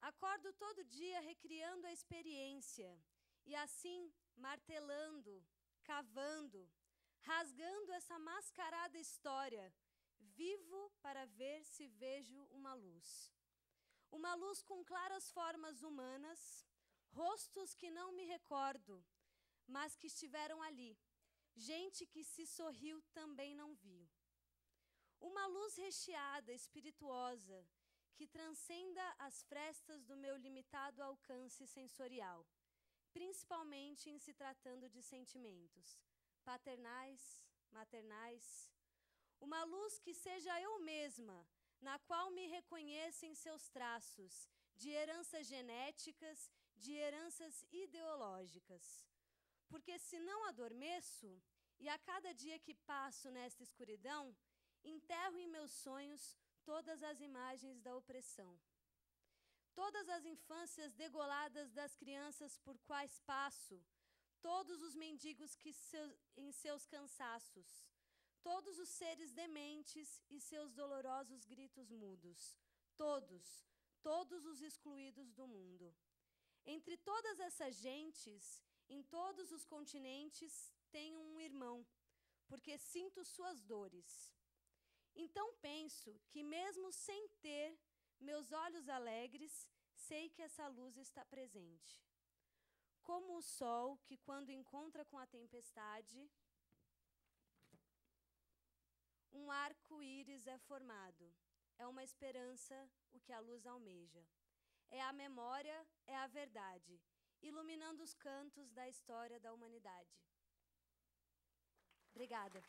Speaker 16: Acordo todo dia recriando a experiência, e assim martelando, cavando, rasgando essa mascarada história, vivo para ver se vejo uma luz. Uma luz com claras formas humanas, rostos que não me recordo, mas que estiveram ali. Gente que se sorriu também não viu. Uma luz recheada, espirituosa, que transcenda as frestas do meu limitado alcance sensorial, principalmente em se tratando de sentimentos, paternais, maternais. Uma luz que seja eu mesma, na qual me reconheça em seus traços, de heranças genéticas, de heranças ideológicas. Porque se não adormeço, e a cada dia que passo nesta escuridão, enterro em meus sonhos todas as imagens da opressão. Todas as infâncias degoladas das crianças por quais passo, todos os mendigos que em seus cansaços, todos os seres dementes e seus dolorosos gritos mudos, todos os excluídos do mundo. Entre todas essas gentes, em todos os continentes, tenho um irmão, porque sinto suas dores. Então penso que mesmo sem ter meus olhos alegres, sei que essa luz está presente. Como o sol que, quando encontra com a tempestade, um arco-íris é formado. É uma esperança o que a luz almeja. É a memória, é a verdade, iluminando os cantos da história da humanidade. Obrigada.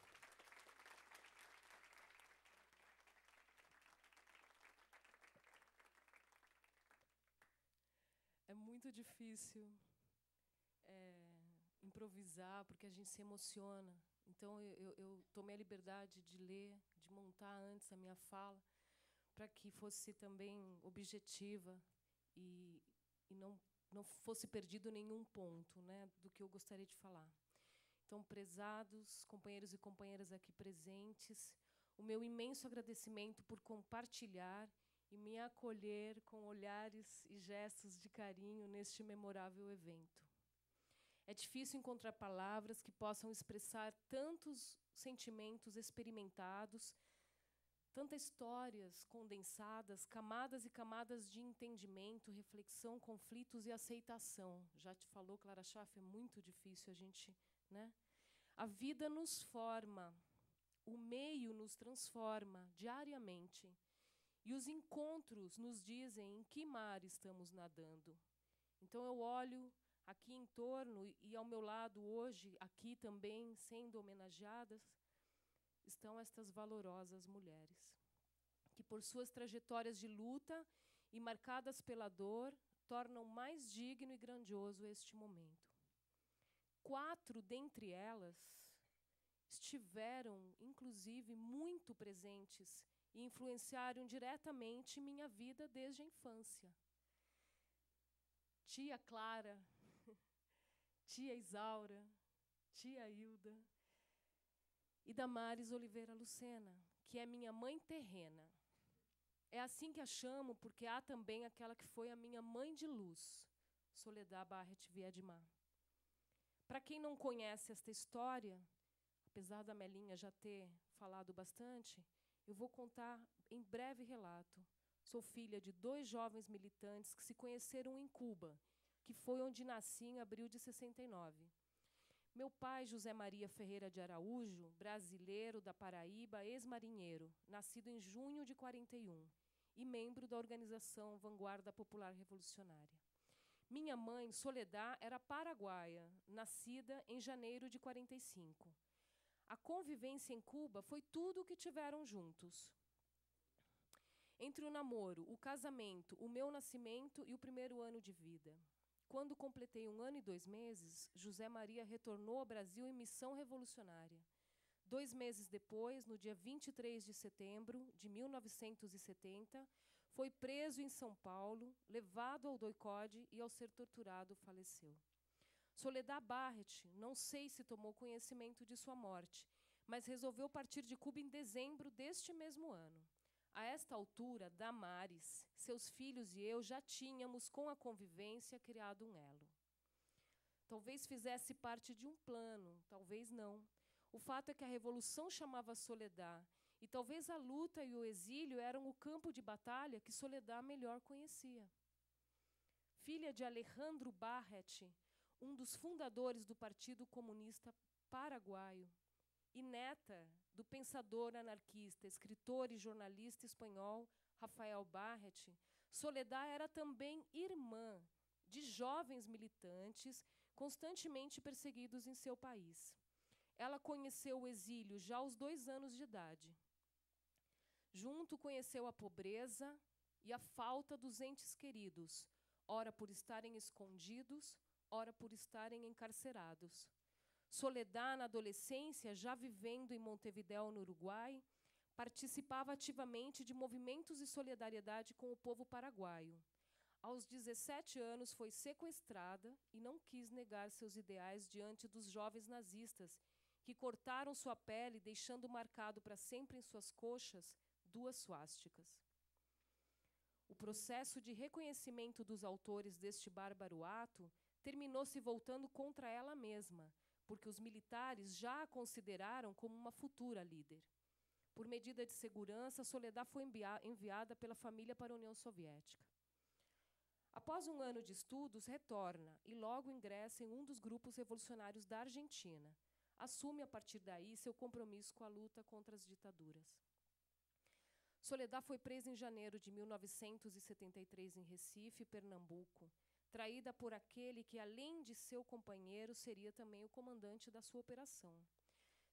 Speaker 15: É muito difícil improvisar, porque a gente se emociona. Então, eu tomei a liberdade de ler, de montar antes a minha fala, para que fosse também objetiva e não fosse perdido nenhum ponto, né, do que eu gostaria de falar. Então, prezados companheiros e companheiras aqui presentes, o meu imenso agradecimento por compartilhar e me acolher com olhares e gestos de carinho neste memorável evento. É difícil encontrar palavras que possam expressar tantos sentimentos experimentados, tantas histórias condensadas, camadas e camadas de entendimento, reflexão, conflitos e aceitação. Já te falou, Clara Schaff, é muito difícil a gente, né? A vida nos forma, o meio nos transforma diariamente. E os encontros nos dizem em que mar estamos nadando. Então eu olho aqui em torno e ao meu lado hoje, aqui também sendo homenageadas, estão estas valorosas mulheres, que por suas trajetórias de luta e marcadas pela dor, tornam mais digno e grandioso este momento. 4 dentre elas estiveram, inclusive, muito presentes e influenciaram diretamente minha vida desde a infância. Tia Clara, tia Isaura, tia Hilda e Damares Oliveira Lucena, que é minha mãe terrena. É assim que a chamo, porque há também aquela que foi a minha mãe de luz, Soledad Barret Viedma. Para quem não conhece esta história, apesar da Melinha já ter falado bastante, eu vou contar em breve relato. Sou filha de 2 jovens militantes que se conheceram em Cuba, que foi onde nasci em abril de 69. Meu pai, José Maria Ferreira de Araújo, brasileiro da Paraíba, ex-marinheiro, nascido em junho de 41 e membro da organização Vanguarda Popular Revolucionária. Minha mãe, Soledad, era paraguaia, nascida em janeiro de 45. A convivência em Cuba foi tudo o que tiveram juntos. Entre o namoro, o casamento, o meu nascimento e o primeiro ano de vida. quando completei 1 ano e 2 meses, José Maria retornou ao Brasil em missão revolucionária. 2 meses depois, no dia 23 de setembro de 1970, foi preso em São Paulo, levado ao doicode e, ao ser torturado, faleceu. Soledad Barrett, não sei se tomou conhecimento de sua morte, mas resolveu partir de Cuba em dezembro deste mesmo ano. A esta altura, Damares, seus filhos e eu já tínhamos, com a convivência, criado um elo. Talvez fizesse parte de um plano, talvez não. O fato é que a Revolução chamava Soledad, e talvez a luta e o exílio eram o campo de batalha que Soledad melhor conhecia. Filha de Alejandro Barrett, um dos fundadores do Partido Comunista Paraguaio, e neta do pensador anarquista, escritor e jornalista espanhol Rafael Barrett, Soledad era também irmã de jovens militantes constantemente perseguidos em seu país. Ela conheceu o exílio já aos 2 anos de idade. Junto conheceu a pobreza e a falta dos entes queridos, ora por estarem escondidos, ora por estarem encarcerados. Soledad, na adolescência, já vivendo em Montevidéu, no Uruguai, participava ativamente de movimentos de solidariedade com o povo paraguaio. Aos 17 anos, foi sequestrada e não quis negar seus ideais diante dos jovens nazistas, que cortaram sua pele, deixando marcado para sempre em suas coxas 2 suásticas. O processo de reconhecimento dos autores deste bárbaro ato terminou se voltando contra ela mesma, porque os militares já a consideraram como uma futura líder. Por medida de segurança, Soledad foi enviada pela família para a União Soviética. Após 1 ano de estudos, retorna e logo ingressa em um dos grupos revolucionários da Argentina. Assume, a partir daí, seu compromisso com a luta contra as ditaduras. Soledad foi presa em janeiro de 1973 em Recife, Pernambuco, traída por aquele que, além de seu companheiro, seria também o comandante da sua operação.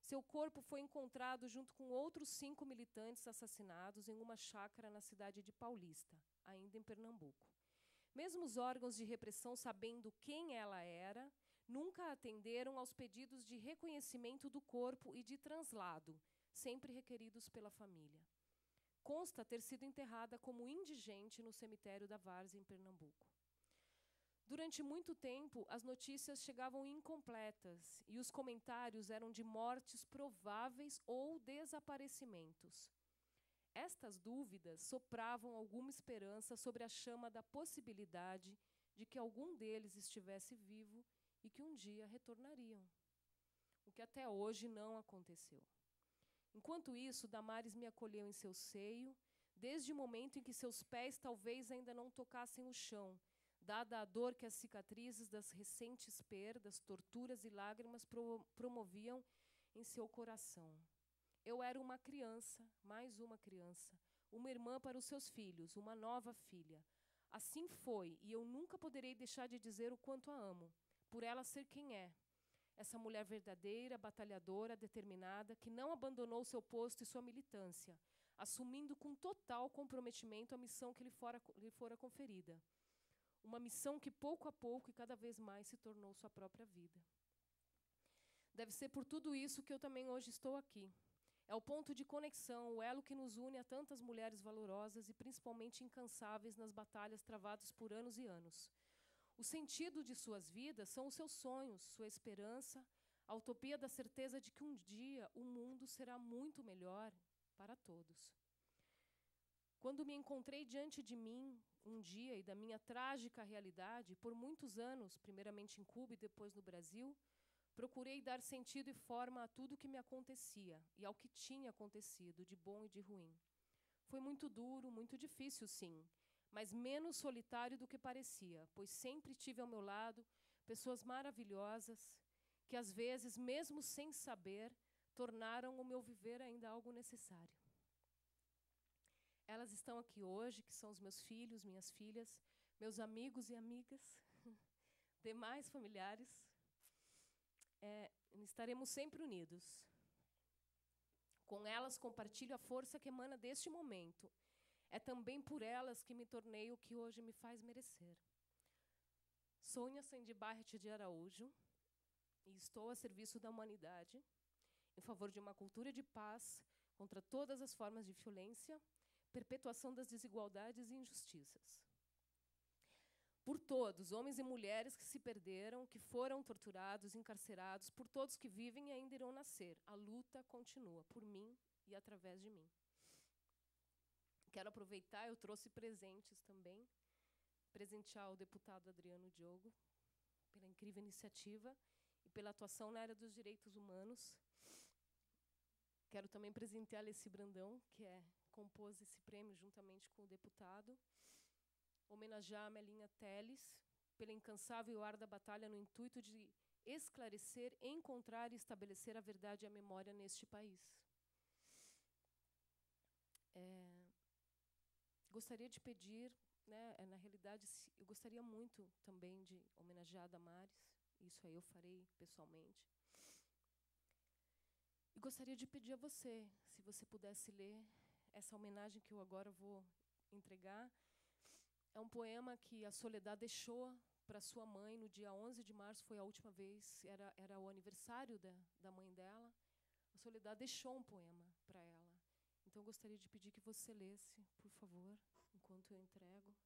Speaker 15: Seu corpo foi encontrado junto com outros 5 militantes assassinados em uma chácara na cidade de Paulista, ainda em Pernambuco. Mesmo os órgãos de repressão, sabendo quem ela era, nunca atenderam aos pedidos de reconhecimento do corpo e de translado, sempre requeridos pela família. Consta ter sido enterrada como indigente no cemitério da Várzea, em Pernambuco. Durante muito tempo, as notícias chegavam incompletas e os comentários eram de mortes prováveis ou desaparecimentos. Estas dúvidas sopravam alguma esperança sobre a chama da possibilidade de que algum deles estivesse vivo e que um dia retornariam, o que até hoje não aconteceu. Enquanto isso, Damares me acolheu em seu seio, desde o momento em que seus pés talvez ainda não tocassem o chão, dada a dor que as cicatrizes das recentes perdas, torturas e lágrimas promoviam em seu coração. Eu era uma criança, mais uma criança, uma irmã para os seus filhos, uma nova filha. Assim foi, e eu nunca poderei deixar de dizer o quanto a amo, por ela ser quem é. Essa mulher verdadeira, batalhadora, determinada, que não abandonou seu posto e sua militância, assumindo com total comprometimento a missão que lhe fora conferida. Uma missão que, pouco a pouco e cada vez mais, se tornou sua própria vida. Deve ser por tudo isso que eu também hoje estou aqui. É o ponto de conexão, o elo que nos une a tantas mulheres valorosas e principalmente incansáveis nas batalhas travadas por anos e anos. O sentido de suas vidas são os seus sonhos, sua esperança, a utopia da certeza de que um dia o mundo será muito melhor para todos. Quando me encontrei diante de mim, um dia, e da minha trágica realidade, por muitos anos, primeiramente em Cuba e depois no Brasil, procurei dar sentido e forma a tudo o que me acontecia e ao que tinha acontecido, de bom e de ruim. Foi muito duro, muito difícil, sim, mas menos solitário do que parecia, pois sempre tive ao meu lado pessoas maravilhosas que, às vezes, mesmo sem saber, tornaram o meu viver ainda algo necessário. Elas estão aqui hoje, que são os meus filhos, minhas filhas, meus amigos e amigas, demais familiares. Estaremos sempre unidos. Com elas compartilho a força que emana deste momento. É também por elas que me tornei o que hoje me faz merecer. Sônia Sandy Barret de Araújo, e estou a serviço da humanidade, em favor de uma cultura de paz contra todas as formas de violência, perpetuação das desigualdades e injustiças. Por todos, homens e mulheres que se perderam, que foram torturados, encarcerados, por todos que vivem e ainda irão nascer. A luta continua, por mim e através de mim. Quero aproveitar, eu trouxe presentes também, presentear o deputado Adriano Diogo pela incrível iniciativa e pela atuação na área dos direitos humanos. Quero também presentear a Alessi Brandão, que compôs esse prêmio juntamente com o deputado. Homenagear a Melinha Teles pela incansável e árdua batalha no intuito de esclarecer, encontrar e estabelecer a verdade e a memória neste país. Gostaria de pedir, né, na realidade, eu gostaria muito também de homenagear a Damares, isso aí eu farei pessoalmente. E gostaria de pedir a você, se você pudesse ler essa homenagem que eu agora vou entregar. É um poema que a Soledad deixou para sua mãe no dia 11 de março, foi a última vez, era o aniversário da mãe dela. A Soledad deixou um poema para ela. Então, eu gostaria de pedir que você lesse, por favor, enquanto eu entrego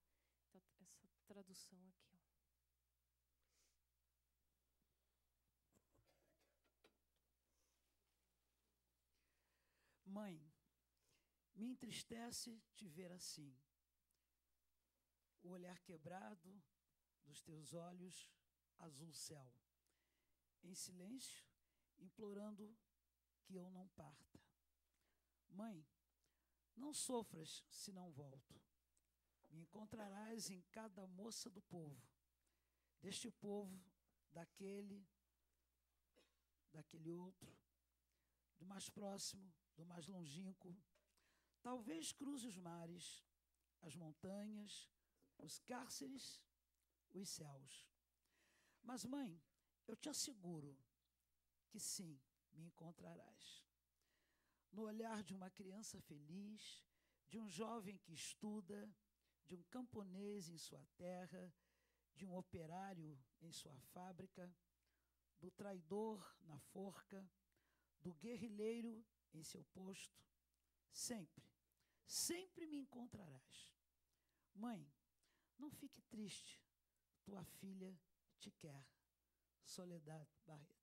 Speaker 15: essa tradução aqui.
Speaker 17: Mãe, me entristece te ver assim. O olhar quebrado dos teus olhos, azul céu. Em silêncio, implorando que eu não parta. Mãe, não sofras se não volto. Me encontrarás em cada moça do povo. Deste povo, daquele outro, do mais próximo, do mais longínquo. Talvez cruze os mares, as montanhas, os cárceres, os céus. Mas, mãe, eu te asseguro que sim, me encontrarás. No olhar de uma criança feliz, de um jovem que estuda, de um camponês em sua terra, de um operário em sua fábrica, do traidor na forca, do guerrilheiro em seu posto, sempre, sempre me encontrarás. Mãe, não fique triste, tua filha te quer. Soledad Barreto.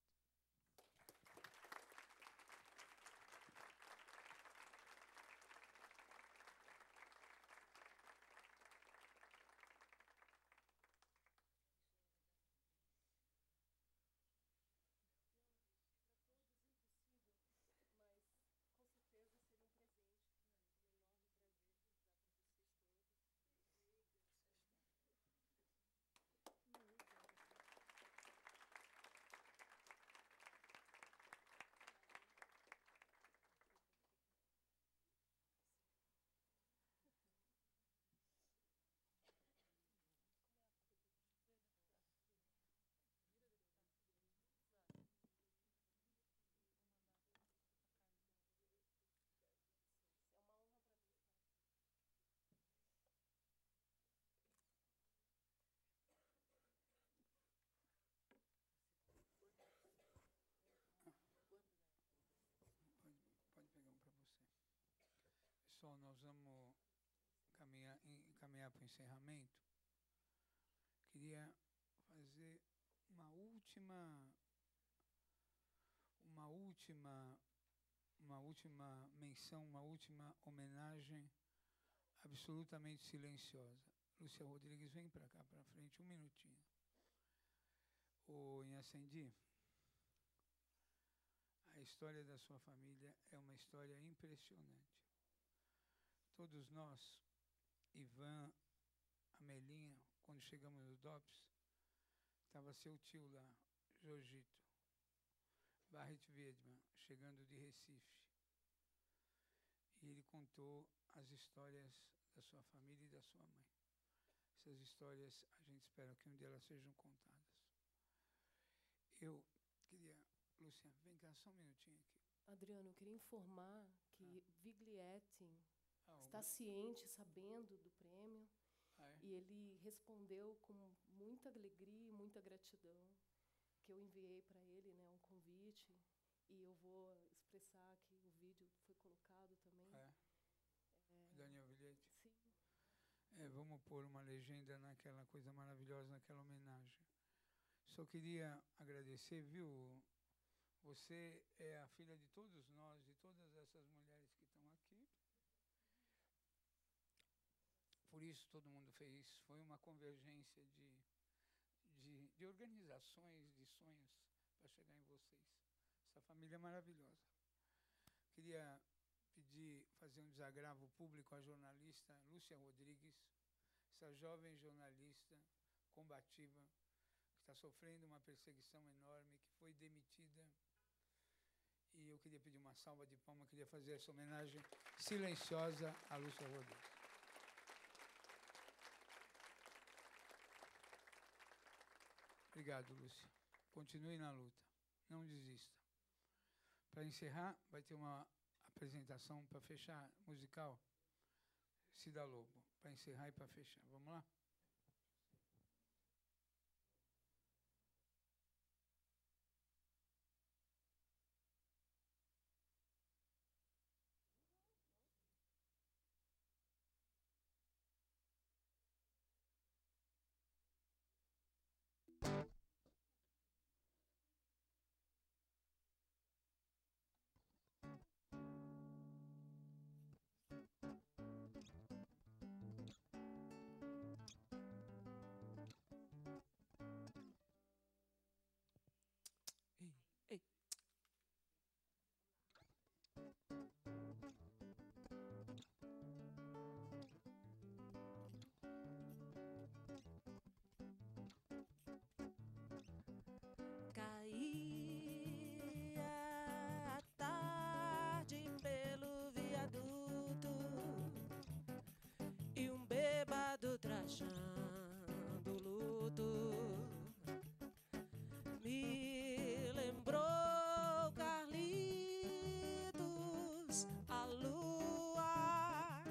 Speaker 2: Pessoal, nós vamos caminhar para o encerramento. Queria fazer uma última menção, uma última homenagem absolutamente silenciosa. Lúcia Rodrigues, vem para cá, para frente, um minutinho. Ô, Inhacendi, a história da sua família é uma história impressionante. Todos nós, Ivan, Amelinha, quando chegamos no DOPS, estava seu tio lá, Jorgito, Barret Wiedmann, chegando de Recife. E ele contou as histórias da sua família e da sua mãe. Essas histórias, a gente espera que um dia elas sejam contadas. Eu queria... Lúcia, vem cá só um minutinho aqui.
Speaker 15: Adriano, eu queria informar que Viglietti está ciente, sabendo do prêmio, E ele respondeu com muita alegria e muita gratidão, que eu enviei para ele, né, um convite, e eu vou expressar que o vídeo foi colocado também.
Speaker 2: Daniel Vilhete?
Speaker 15: Sim.
Speaker 2: Vamos pôr uma legenda naquela coisa maravilhosa, naquela homenagem. Só queria agradecer, viu? Você é a filha de todos nós, de todas essas mulheres que estão aqui. Por isso todo mundo fez. Foi uma convergência de organizações, de sonhos para chegar em vocês. Essa família é maravilhosa. Queria fazer um desagravo público à jornalista Lúcia Rodrigues, essa jovem jornalista combativa, que está sofrendo uma perseguição enorme, que foi demitida. E eu queria pedir uma salva de palmas, queria fazer essa homenagem silenciosa à Lúcia Rodrigues. Obrigado, Lúcia. Continue na luta. Não desista. Para encerrar, vai ter uma apresentação para fechar, musical, Cida Lobo. Para encerrar e para fechar. Vamos lá?
Speaker 18: Caía a tarde pelo viaduto e um bêbado trajando luto me lembrou Carlitos, a lua,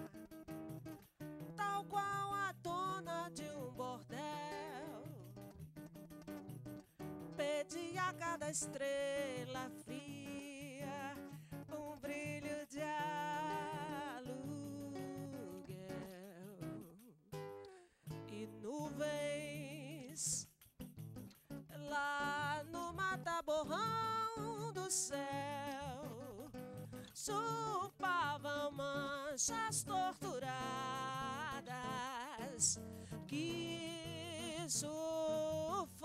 Speaker 18: tal qual a dona de um bordel. Pedi a cada estrela fria um brilho de aluguel e nuvens lá no mata-borrão do céu surpavam manchas torturadas que sufoco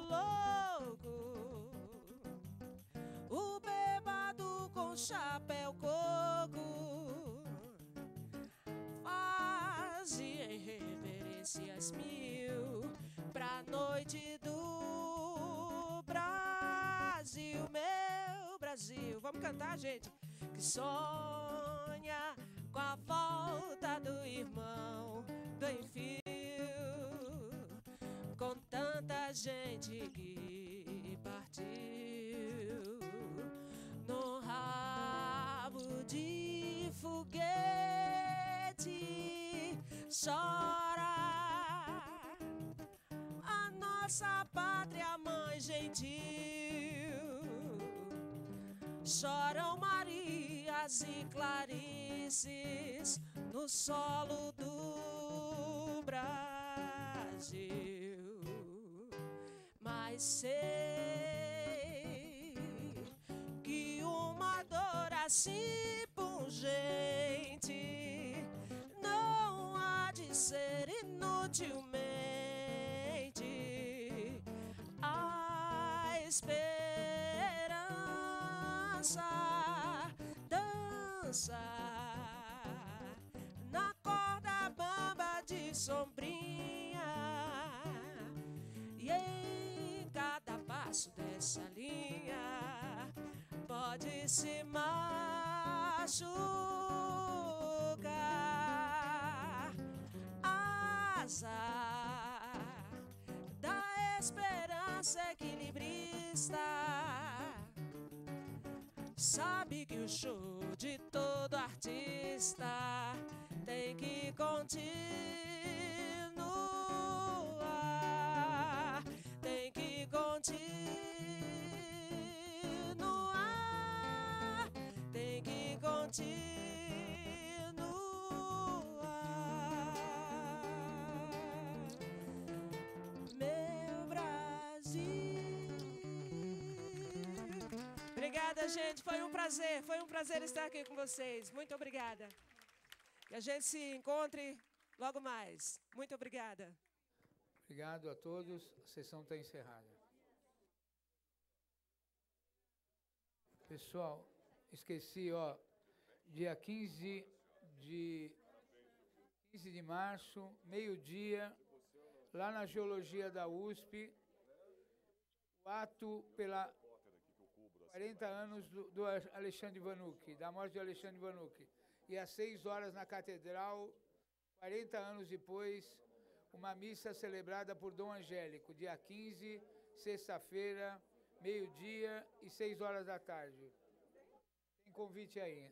Speaker 18: louco. O bêbado com chapéu coco fazia reverências mil pra noite do Brasil, meu Brasil. Vamos cantar, gente? Que sonha com a volta do irmão do enfio, com tanta gente que partiu no rabo de foguete. Chora a nossa pátria mãe gentil, choram Marias e Clarices no solo do Brasil. Mas sei que uma dor assim pungente não há de ser inutilmente a esperança dança na corda bamba de sombrinha, e em cada passo dessa linha pode se machucar. Asa da esperança equilibrista sabe que o show de todo artista tem que continuar, tem que continuar, tem que continuar. Meu Brasil. Obrigada, gente. Foi um prazer estar aqui com vocês. Muito obrigada. Que a gente se encontre logo mais. Muito obrigada.
Speaker 2: Obrigado a todos. A sessão está encerrada. Pessoal, esqueci, ó, dia 15 de março, meio-dia, lá na Geologia da USP, o ato pela 40 anos do Alexandre Vanucchi, da morte de Alexandre Vanucchi. E às 6 horas na Catedral, 40 anos depois, uma missa celebrada por Dom Angélico, dia 15, sexta-feira, meio-dia e 6 horas da tarde. Tem convite aí.